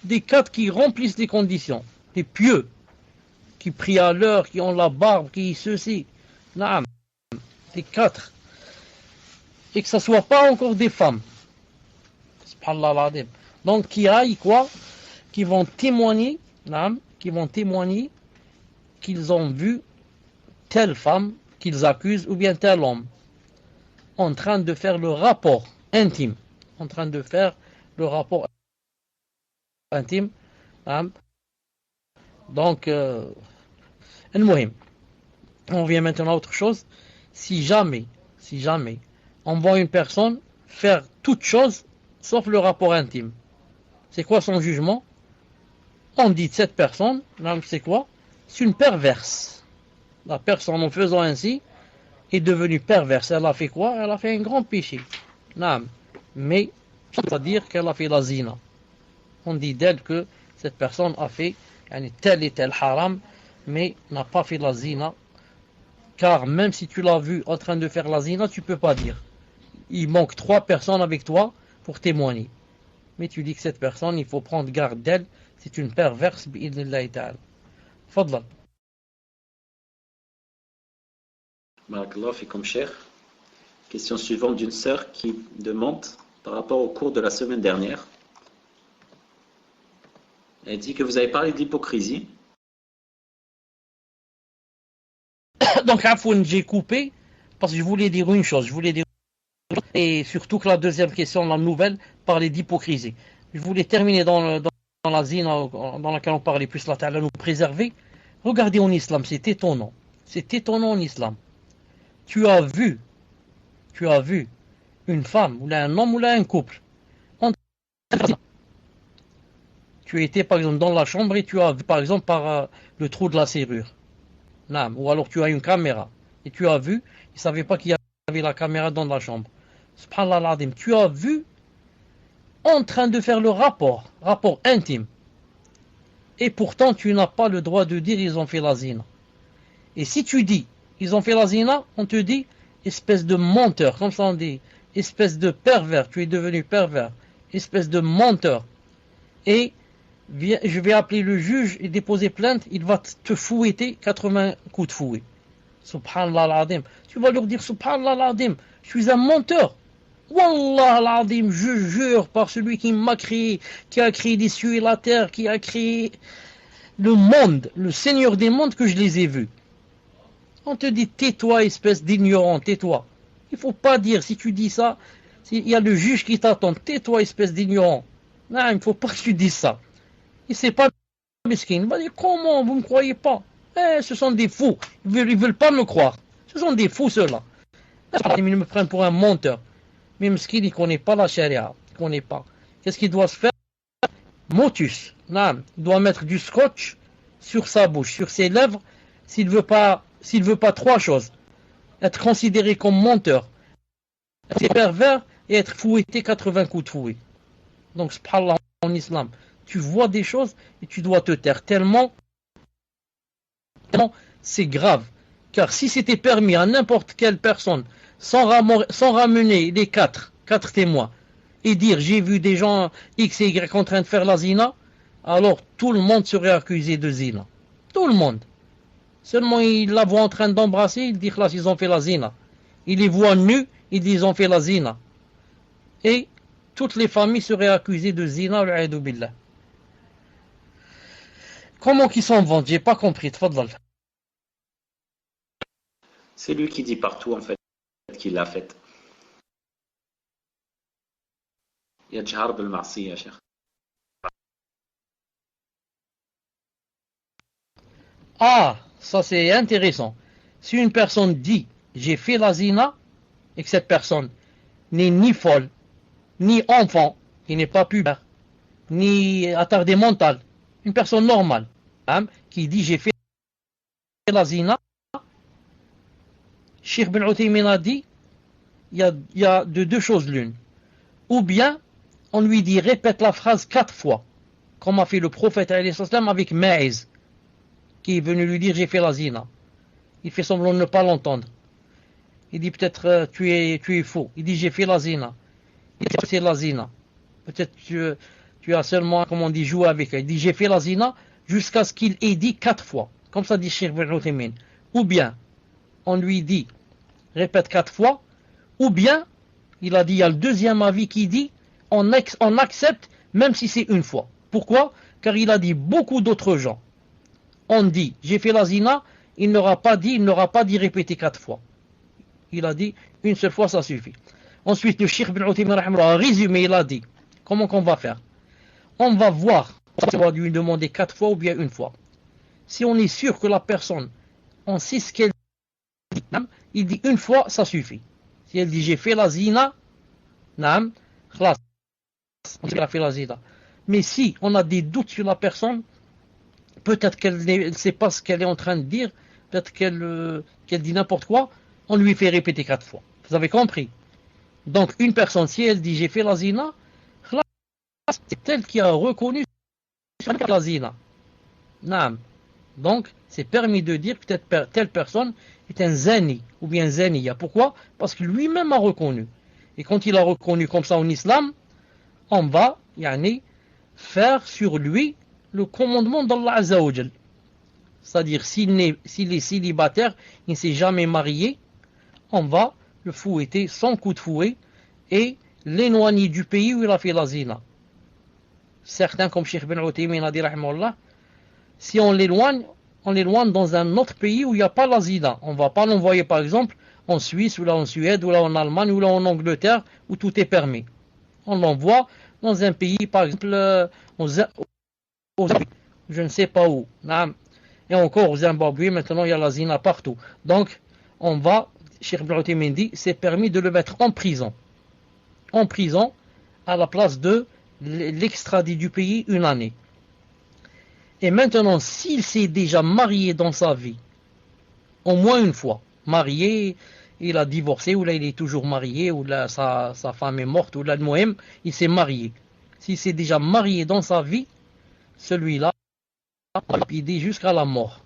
Des 4 qui remplissent les conditions. Des pieux. Qui prient à l'heure, qui ont la barbe, qui ceci. Naam. Des 4. Et que ce ne soit pas encore des femmes. Subhanallah al-Adim. Donc qui aillent quoi? Qui vont témoigner, qu'ils ont vu telle femme qu'ils accusent ou bien tel homme en train de faire le rapport intime, Donc, on vient maintenant à autre chose. Si jamais on voit une personne faire toute chose sauf le rapport intime, c'est quoi son jugement? On dit de cette personne, c'est quoi? C'est une perverse. La personne, en faisant ainsi, est devenue perverse. Elle a fait quoi? Elle a fait un grand péché. Mais, c'est-à-dire qu'elle a fait la zina. On dit d'elle que cette personne a fait tel et tel haram, mais n'a pas fait la zina. Car même si tu l'as vu en train de faire la zina, tu ne peux pas dire. Il manque 3 personnes avec toi pour témoigner. Mais tu dis que cette personne, il faut prendre garde d'elle. C'est une perverse, bi'idnillahi ta'ala. Fadlan. Barakallah fikum cheikh. Question suivante d'une sœur qui demande par rapport au cours de la semaine dernière. Elle dit que vous avez parlé d'hypocrisie. Donc, Afoun, j'ai coupé parce que je voulais dire une chose. Et surtout que la deuxième question, la nouvelle, parlait d'hypocrisie. Je voulais terminer dans la zina dans laquelle on parlait plus la ta'ala nous préserver. Regardez en islam, c'est étonnant. C'est étonnant en islam. Tu as vu une femme, ou là un homme, ou là un couple. Tu étais par exemple dans la chambre et tu as vu par exemple par le trou de la serrure. Ou alors tu as une caméra et tu as vu, il ne savait pas qu'il y avait la caméra dans la chambre. Subhanallah al-Azim, tu as vu en train de faire le rapport intime. Et pourtant tu n'as pas le droit de dire ils ont fait la zina. Et si tu dis ils ont fait la zina, on te dit espèce de menteur, comme ça on dit, espèce de pervers, tu es devenu pervers, espèce de menteur. Et je vais appeler le juge et déposer plainte, il va te fouetter 80 coups de fouet. Subhanallah al-Azim. Tu vas leur dire Subhanallah al-Azim, je suis un menteur. Wallah al-Azim, je jure par celui qui m'a créé, qui a créé les cieux et la terre, qui a créé le monde, le Seigneur des mondes, que je les ai vus. On te dit tais-toi, espèce d'ignorant, tais-toi. Il ne faut pas dire, si tu dis ça, il y a le juge qui t'attend, tais-toi, espèce d'ignorant. Non, il ne faut pas que tu dises ça. Il ne sait pas mesquin. Il va dire comment, vous ne me croyez pas? Ce sont des fous. Ils ne veulent pas me croire. Ce sont des fous ceux-là. Ils me prennent pour un menteur. Mais mesquin, il ne connaît pas la charia. Il ne connaît pas. Qu'est-ce qu'il doit se faire? Motus. Non, il doit mettre du scotch sur sa bouche, sur ses lèvres, s'il veut pas 3 choses. Être considéré comme menteur, être pervers et être fouetté 80 coups de fouet. Donc, subhanallah, en islam, tu vois des choses et tu dois te taire tellement c'est grave. Car si c'était permis à n'importe quelle personne, sans ramener les 4 témoins, et dire j'ai vu des gens X et Y en train de faire la zina, alors tout le monde serait accusé de zina. Tout le monde. Seulement il la voit en train d'embrasser, il dit là ils ont fait la zina. Il les voit nus, il dit ils ont fait la zina. Et toutes les familles seraient accusées de zina, al-'a'idhu billah. Comment qu'ils s'en vendent? J'ai pas compris. Tfadlal. C'est lui qui dit partout en fait qu'il l'a faite. Yajhar bil ma'siyah, cheikh. Ah, ça c'est intéressant. Si une personne dit j'ai fait la zina et que cette personne n'est ni folle, ni enfant, qui n'est pas pubère, ni attardé mental, une personne normale, qui dit j'ai fait la zina, Cheikh Ben Uthaymin a dit il y a de 2 choses l'une. Ou bien, on lui dit répète la phrase 4 fois, comme a fait le prophète avec Maïz, qui est venu lui dire j'ai fait la zina. Il fait semblant de ne pas l'entendre. Il dit peut-être tu es faux. Il dit j'ai fait la zina. Il dit c'est la zina. Peut-être tu as seulement, comme on dit, joué avec elle. Il dit j'ai fait la zina jusqu'à ce qu'il ait dit 4 fois. Comme ça dit Cheikh Ben Uthaymin. Ou bien, on lui dit répète 4 fois. Ou bien, il a dit, il y a le deuxième avis qui dit on accepte même si c'est une fois. Pourquoi? Car il a dit beaucoup d'autres gens. On dit j'ai fait la zina, il n'aura pas dit répéter 4 fois. Il a dit une seule fois ça suffit. Ensuite le Cheikh Ben Uthaymin a résumé, il a dit comment qu'on va faire? On va voir, on va lui demander 4 fois ou bien une fois. Si on est sûr que la personne, on sait ce qu'elle dit, il dit une fois ça suffit. Si elle dit j'ai fait la zina, khlas, on a fait la zina. Mais si on a des doutes sur la personne, peut-être qu'elle ne sait pas ce qu'elle est en train de dire, peut-être qu'elle dit n'importe quoi, on lui fait répéter 4 fois. Vous avez compris? Donc une personne, si elle dit j'ai fait la zina, c'est elle qui a reconnu la zina. Naam. Donc c'est permis de dire que telle personne est un zani ou bien zaniya. Pourquoi? Parce que lui-même a reconnu. Et quand il a reconnu comme ça en islam, on va faire sur lui le commandement d'Allah Azza wa Jal. C'est-à-dire s'il est célibataire, il ne s'est jamais marié, on va le fouetter sans coup de fouet et l'éloigner du pays où il a fait la zina. Certains, comme Cheikh Ben Uthaymin a dit, si on l'éloigne dans un autre pays où il n'y a pas la zina. On ne va pas l'envoyer par exemple en Suisse, ou là en Suède, ou là en Allemagne, ou là en Angleterre, où tout est permis. On l'envoie dans un pays, par exemple, je ne sais pas où. Et encore au Zimbabwe, maintenant il y a la zina partout. Donc, on va, Cheikh Ibn Uthaymin dit, c'est permis de le mettre en prison. En prison, à la place de l'extrader du pays 1 année. Et maintenant, s'il s'est déjà marié dans sa vie, au moins une fois, marié, il a divorcé, ou là il est toujours marié, ou là sa femme est morte, ou là il s'est marié. S'il s'est déjà marié dans sa vie, celui-là, lapidé jusqu'à la mort.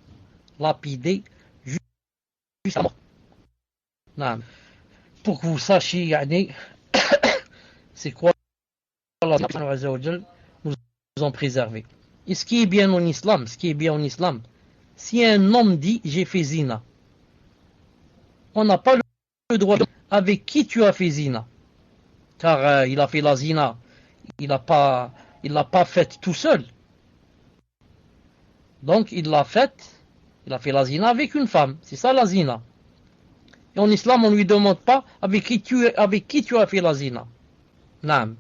Lapidé jusqu'à la mort. Non. Pour que vous sachiez, c'est quoi Allah nous en préserver. Et ce qui est bien en islam, si un homme dit j'ai fait zina, on n'a pas le droit de dire avec qui tu as fait zina. Car il a fait la zina, il l'a pas faite tout seul. Donc il a fait la zina avec une femme. C'est ça la zina. Et en islam, on ne lui demande pas avec qui tu as fait la zina. Non.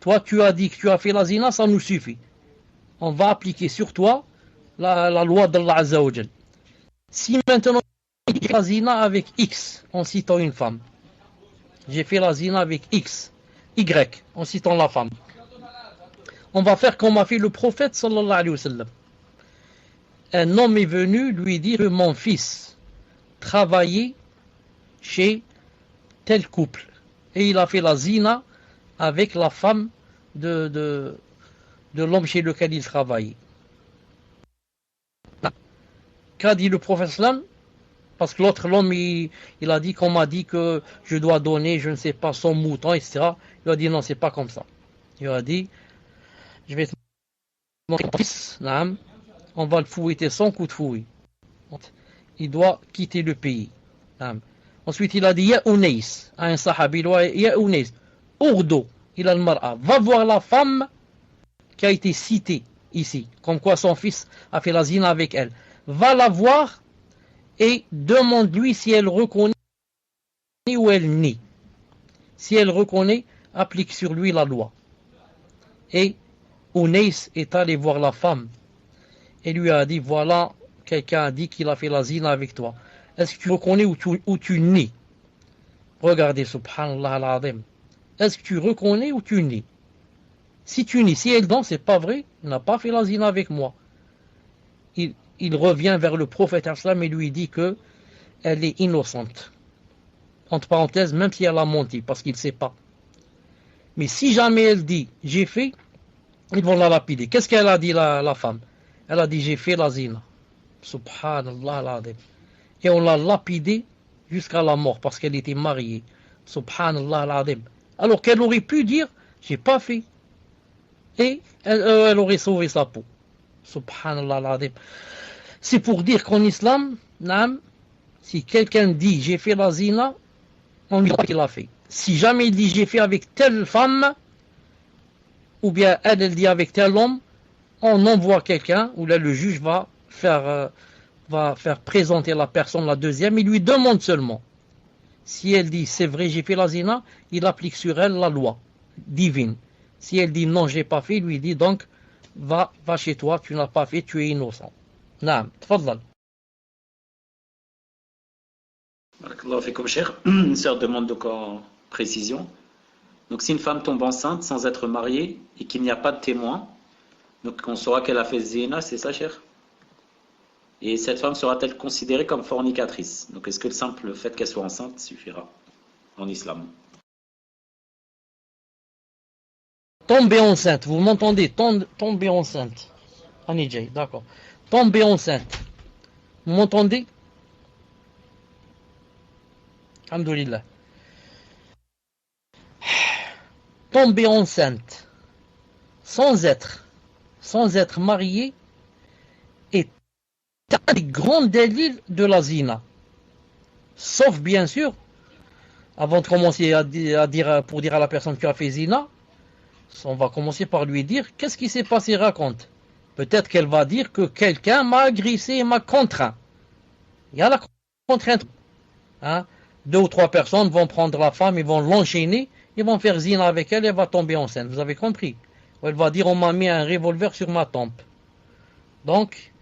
Toi, tu as dit que tu as fait la zina, ça nous suffit. On va appliquer sur toi la loi d'Allah Azza wa Jal. Si maintenant, j'ai fait la zina avec X, en citant une femme. J'ai fait la zina avec X, Y, en citant la femme. On va faire comme a fait le prophète, sallallahu alayhi wa sallam. Un homme est venu lui dire que mon fils travaillait chez tel couple. Et il a fait la zina avec la femme de l'homme chez lequel il travaillait. Qu'a dit le prophète sallam? Parce que l'homme, il a dit qu'on m'a dit que je dois donner, je ne sais pas, son mouton, etc. Il a dit non, c'est pas comme ça. Il a dit, je vais te montrer mon fils, on va le fouetter sans coup de fouet. Il doit quitter le pays. Ensuite, il a dit, Ya Unais, à un sahabi, Ya Unais, Urdo, il a le mar'a, va voir la femme qui a été citée ici, comme quoi son fils a fait la zina avec elle. Va la voir et demande-lui si elle reconnaît ou elle nie. Si elle reconnaît, applique sur lui la loi. Et Unais est allé voir la femme et lui a dit, voilà, quelqu'un a dit qu'il a fait la zina avec toi. Est-ce que tu reconnais ou tu nies? Regardez, subhanallah al-azim. Est-ce que tu reconnais ou tu nies? Si tu nies, si elle dit, c'est pas vrai, il n'a pas fait la zina avec moi. Il revient vers le prophète islam et lui dit que elle est innocente. Entre parenthèses, même si elle a menti, parce qu'il ne sait pas. Mais si jamais elle dit, j'ai fait, ils vont la lapider. Qu'est-ce qu'elle a dit, la femme? Elle a dit, j'ai fait la zina. Subhanallah al-azim. Et on l'a lapidée jusqu'à la mort, parce qu'elle était mariée. Subhanallah al-azim. Alors qu'elle aurait pu dire, j'ai pas fait. Et elle aurait sauvé sa peau. Subhanallah al-azim. C'est pour dire qu'en islam, si quelqu'un dit j'ai fait la zina, on lui dit qu'il a fait. Si jamais il dit j'ai fait avec telle femme, ou bien elle dit avec tel homme, on envoie quelqu'un, ou là le juge va faire présenter la personne, la deuxième, il lui demande seulement. Si elle dit c'est vrai j'ai fait la zina, il applique sur elle la loi divine. Si elle dit non j'ai pas fait, il lui dit donc va chez toi, tu n'as pas fait, tu es innocent. Naam, tfaddal. Barakallahu fikum, cher. Une sœur demande donc en précision. Donc si une femme tombe enceinte sans être mariée et qu'il n'y a pas de témoin, donc on saura qu'elle a fait zina, c'est ça, cher? Et cette femme sera-t-elle considérée comme fornicatrice? Donc est-ce que le simple fait qu'elle soit enceinte suffira en islam? Tomber enceinte, vous m'entendez? Tomber enceinte. Anijay, d'accord. Tomber enceinte. Vous m'entendez? Alhamdulillah. Tomber enceinte sans être marié est un des grands délits de la zina. Sauf bien sûr, avant de commencer à dire pour dire à la personne qui a fait zina, on va commencer par lui dire qu'est-ce qui s'est passé, raconte. Peut-être qu'elle va dire que quelqu'un m'a agressé et m'a contraint. Il y a la contrainte. Hein? 2 ou 3 personnes vont prendre la femme, ils vont l'enchaîner, ils vont faire zina avec elle et elle va tomber enceinte. Vous avez compris? Elle va dire on m'a mis un revolver sur ma tempe. Donc,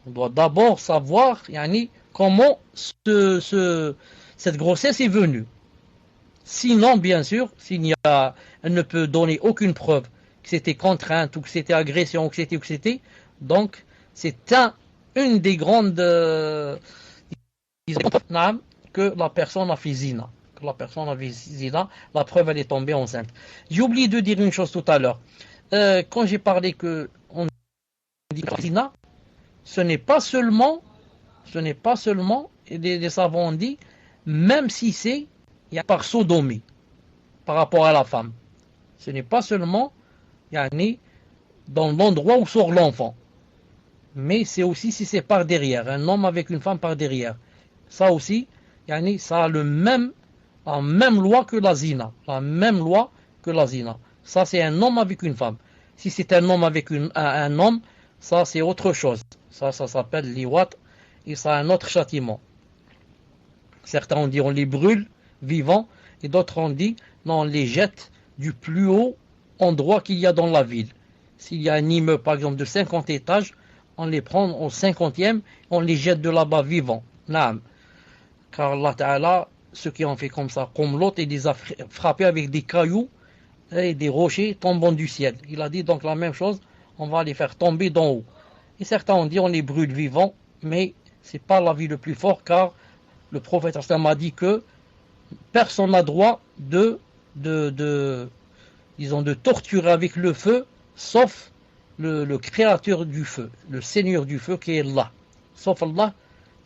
on doit d'abord savoir yani, comment cette grossesse est venue. Sinon, bien sûr, elle ne peut donner aucune preuve que c'était contrainte ou que c'était agression ou que c'était. Donc, c'est une des grandes que la personne a fait zina. La preuve, elle est tombée enceinte. J'ai oublié de dire une chose tout à l'heure. Quand j'ai parlé que on dit zina, ce n'est pas seulement, et les savants ont dit, même si c'est par sodomie, par rapport à la femme. Ce n'est pas seulement dans l'endroit où sort l'enfant, mais c'est aussi si c'est par derrière, un homme avec une femme par derrière. Ça aussi, ça a la même loi que la zina. Ça, c'est un homme avec une femme. Si c'est un homme avec un homme, ça, c'est autre chose. Ça s'appelle liwat, et ça a un autre châtiment. Certains ont dit on les brûle vivants, et d'autres ont dit non, on les jette du plus haut endroit qu'il y a dans la ville. S'il y a un immeuble, par exemple, de 50 étages, on les prend au 50e, on les jette de là-bas vivants. Naam. Car Allah Ta'ala, ceux qui ont fait comme ça, comme l'autre, il les a frappés avec des cailloux et des rochers tombant du ciel. Il a dit donc la même chose, on va les faire tomber d'en haut. Et certains ont dit on les brûle vivants, mais c'est pas l'avis le plus fort, car le prophète a dit que personne n'a droit de torturer avec le feu, sauf le créateur du feu, le seigneur du feu qui est Allah. Sauf Allah,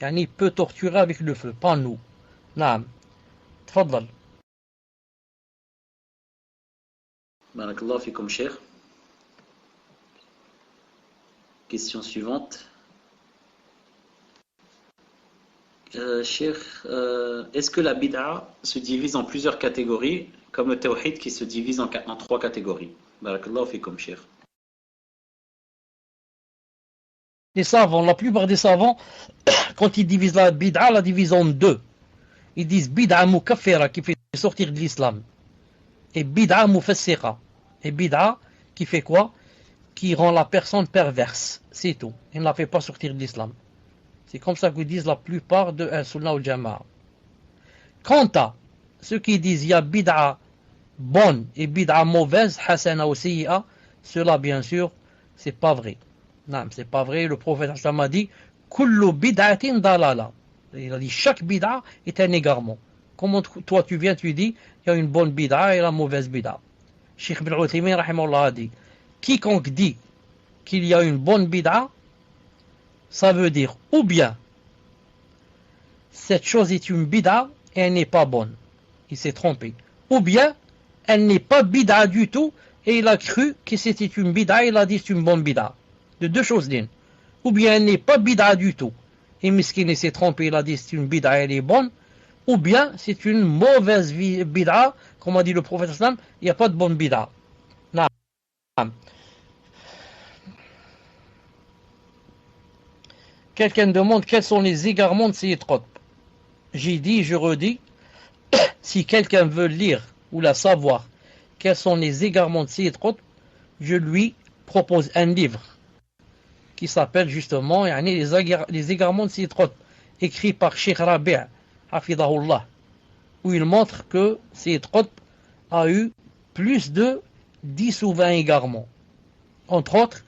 il peut torturer avec le feu, pas nous. Naam. Tfaddal. Barakallahu fikum, cheikh. Question suivante. Cheikh, est-ce que la bid'a se divise en plusieurs catégories, comme le tawhid qui se divise en 3 catégories? Barakallahu fikum, cheikh. Les savants, la plupart des savants, quand ils divisent la bid'a, la divisent en 2. Ils disent bid'a mukaffira qui fait sortir de l'islam, et bid'a mufassira. Et bid'a qui fait quoi? Qui rend la personne perverse. C'est tout. Il ne la fait pas sortir de l'islam. C'est comme ça que disent la plupart de Al-Sunnah ou Jama'a. Quant à ceux qui disent il y a bid'a bonne et bid'a mauvaise, hasana ou sayyi'a, cela bien sûr, c'est pas vrai. Non, c'est pas vrai. Le prophète a dit kullu bid'atin dalala. Il a dit chaque bid'a est un égarement. Comment toi tu viens, tu dis il y a une bonne bid'a et la mauvaise bid'a. Cheikh Ibn Uthaymin rahimahullah a dit quiconque dit qu'il y a une bonne bid'a, ça veut dire ou bien cette chose est une bid'a et elle n'est pas bonne, il s'est trompé, ou bien elle n'est pas bid'a du tout et il a cru que c'était une bid'a et il a dit c'est une bonne bid'a. De 2 choses l'une. Ou bien elle n'est pas bid'a du tout et miskin s'est trompé, il a dit c'est une bid'a et elle est bonne, ou bien c'est une mauvaise bid'a, comme a dit le prophète sallam, il n'y a pas de bonne bid'a. Non. Quelqu'un demande quels sont les égarements de Sayyid Qutb. J'ai dit, je redis, si quelqu'un veut lire ou la savoir quels sont les égarements de Sayyid Qutb, je lui propose un livre qui s'appelle justement les égarements de Sayyid Qutb, écrit par Cheikh Rabi' Hafidahullah, où il montre que Sayyid Qutb a eu plus de 10 ou 20 égarements. Entre autres,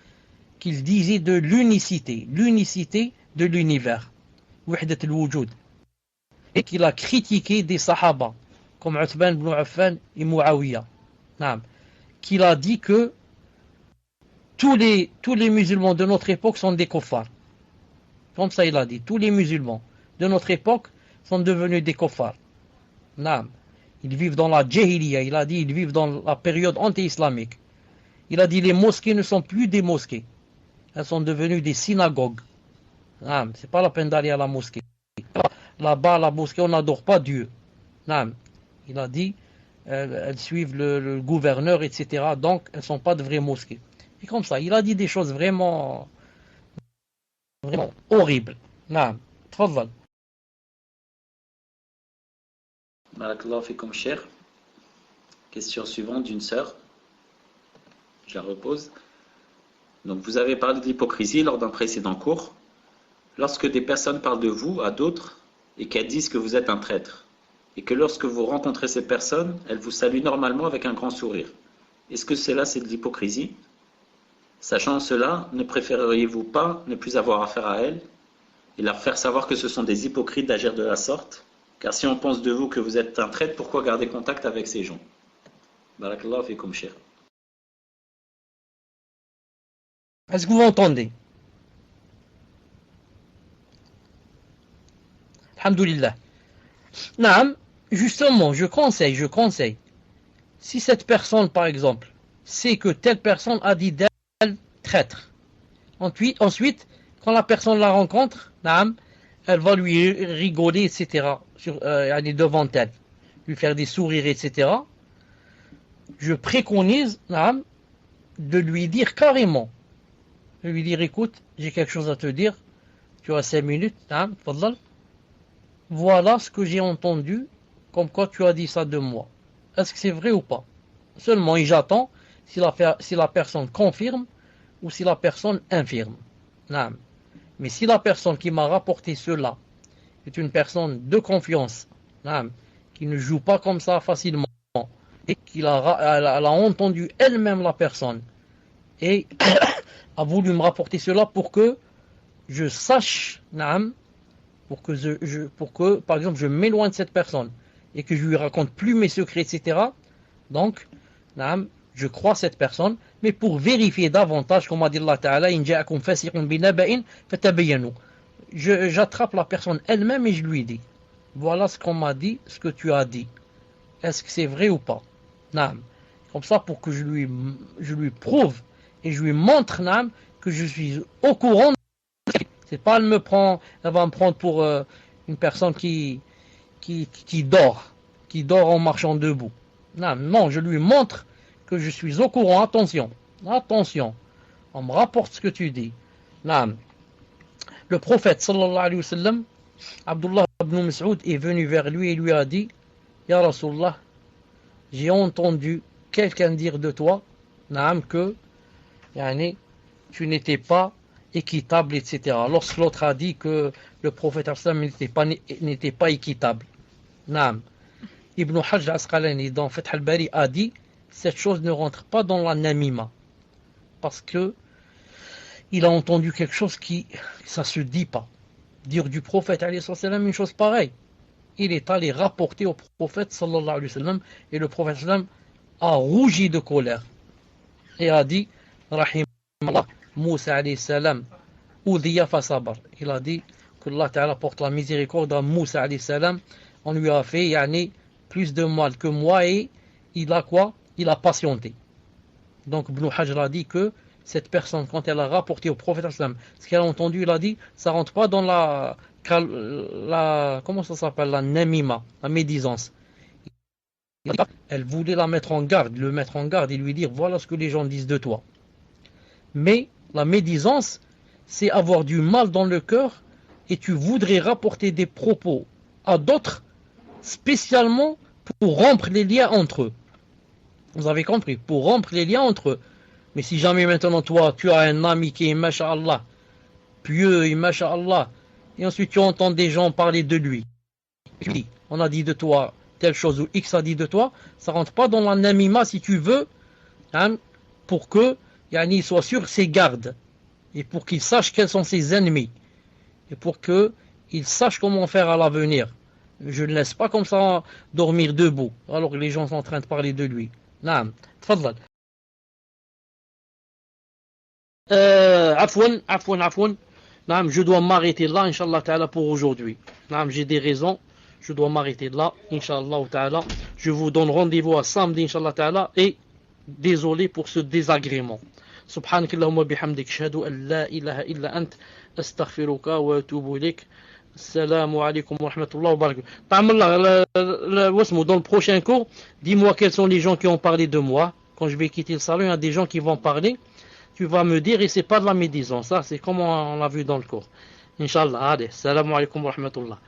qu'il disait de l'unicité de l'univers, Wahdat al-Wujud, et qu'il a critiqué des Sahaba, comme Uthman ibn Affan et Muawiyah, qu'il a dit que tous les musulmans de notre époque sont des kuffars. Comme ça il a dit, tous les musulmans de notre époque sont devenus des kuffars. Ils vivent dans la jahiliya, il a dit, ils vivent dans la période anti-islamique. Il a dit, les mosquées ne sont plus des mosquées, elles sont devenues des synagogues. C'est pas la peine d'aller à la mosquée. Là-bas, à la mosquée, on n'adore pas Dieu. Il a dit, elles suivent le gouverneur, etc. Donc, elles ne sont pas de vraies mosquées. Et comme ça, il a dit des choses vraiment horribles. Tfadal. Barakallahu fikum, cher. Question suivante d'une sœur. Je la repose. Donc, vous avez parlé de l'hypocrisie lors d'un précédent cours. Lorsque des personnes parlent de vous à d'autres et qu'elles disent que vous êtes un traître, et que lorsque vous rencontrez ces personnes, elles vous saluent normalement avec un grand sourire, est-ce que cela c'est de l'hypocrisie? Sachant cela, ne préféreriez-vous pas ne plus avoir affaire à elles et leur faire savoir que ce sont des hypocrites d'agir de la sorte? Car si on pense de vous que vous êtes un traître, pourquoi garder contact avec ces gens? Barakallahu fikum, cher. Est-ce que vous m'entendez? Alhamdulillah. Naam, justement, je conseille. Si cette personne, par exemple, sait que telle personne a dit d'elle traître, ensuite, quand la personne la rencontre, naam, elle va lui rigoler, etc., devant elle, lui faire des sourires, etc. Je préconise, naam, de lui dire carrément, de lui dire, écoute, j'ai quelque chose à te dire, tu as 5 minutes, naam, fadlal. Voilà ce que j'ai entendu, comme quoi tu as dit ça de moi. Est-ce que c'est vrai ou pas? Seulement, et j'attends si la personne confirme ou si la personne infirme. Non. Mais si la personne qui m'a rapporté cela est une personne de confiance, non, qui ne joue pas comme ça facilement, et qu'elle a entendu elle-même la personne, et a voulu me rapporter cela pour que je sache, non, pour que, par exemple, je m'éloigne de cette personne et que je lui raconte plus mes secrets, etc. Donc, je crois cette personne, mais pour vérifier davantage, comme a dit Allah Ta'ala, j'attrape la personne elle-même et je lui dis, voilà ce qu'on m'a dit, ce que tu as dit. Est-ce que c'est vrai ou pas? Comme ça, pour que je lui prouve et je lui montre que je suis au courant. C'est pas elle va me prendre pour une personne qui dort en marchant debout. Non, je lui montre que je suis au courant. Attention, on me rapporte ce que tu dis. Le prophète sallallahu alayhi wa sallam, Abdullah ibn Mas'ud est venu vers lui et lui a dit, Ya Rasulallah, j'ai entendu quelqu'un dire de toi, que tu n'étais pas équitable, etc. Lorsque l'autre a dit que le prophète n'était pas équitable. Ibn Hajj Asqalani dans Fath al-Bari a dit, cette chose ne rentre pas dans la namima, parce que il a entendu quelque chose qui, ça se dit pas. Dire du prophète alayhi sallam une chose pareille. Il est allé rapporter au prophète sallallahu alayhi wa sallam, et le prophète sallam a rougi de colère et a dit, Rahimallah, Moussa alayhi salam, Oudhiya fa sabar. Il a dit que Allah Ta'ala porte la miséricorde à Moussa alayhi salam. On lui a fait plus de mal que moi et il a quoi? Il a patienté. Donc Ibn Hajr a dit que cette personne, quand elle a rapporté au prophète sallam ce qu'elle a entendu, il a dit ça rentre pas dans la comment ça s'appelle, la namima, la médisance. Elle voulait le mettre en garde et lui dire voilà ce que les gens disent de toi. Mais la médisance, c'est avoir du mal dans le cœur et tu voudrais rapporter des propos à d'autres spécialement pour rompre les liens entre eux. Vous avez compris? Pour rompre les liens entre eux. Mais si jamais maintenant toi, tu as un ami qui est masha'Allah, pieux et masha'Allah, et ensuite tu entends des gens parler de lui, on a dit de toi telle chose ou X a dit de toi, ça rentre pas dans la namima si tu veux, pour que il soit sur ses gardes et pour qu'il sache quels sont ses ennemis et pour qu'il sache comment faire à l'avenir. Je ne laisse pas comme ça dormir debout, alors que les gens sont en train de parler de lui. Naam, tfadlal. Afwan. Naam, je dois m'arrêter là, Inch'Allah Ta'ala, pour aujourd'hui. Naam, j'ai des raisons. Je dois m'arrêter là, Inch'Allah Ta'ala. Je vous donne rendez-vous à samedi, Inch'Allah Ta'ala. Et désolé pour ce désagrément. سبحانك اللهم وبحمدك اشهد ان لا اله الا انت استغفرك واتوب اليك السلام عليكم ورحمه الله وبركاته. Dans le prochain cours, dis-moi quels sont les gens qui ont parlé de moi. Quand je vais quitter le salon, il y a des gens qui vont parler. Tu vas me dire, et c'est pas de la médisance, ça c'est comme on l'a vu dans le cours. Inch'Allah, allez, salam alaikum wa rahmatullah.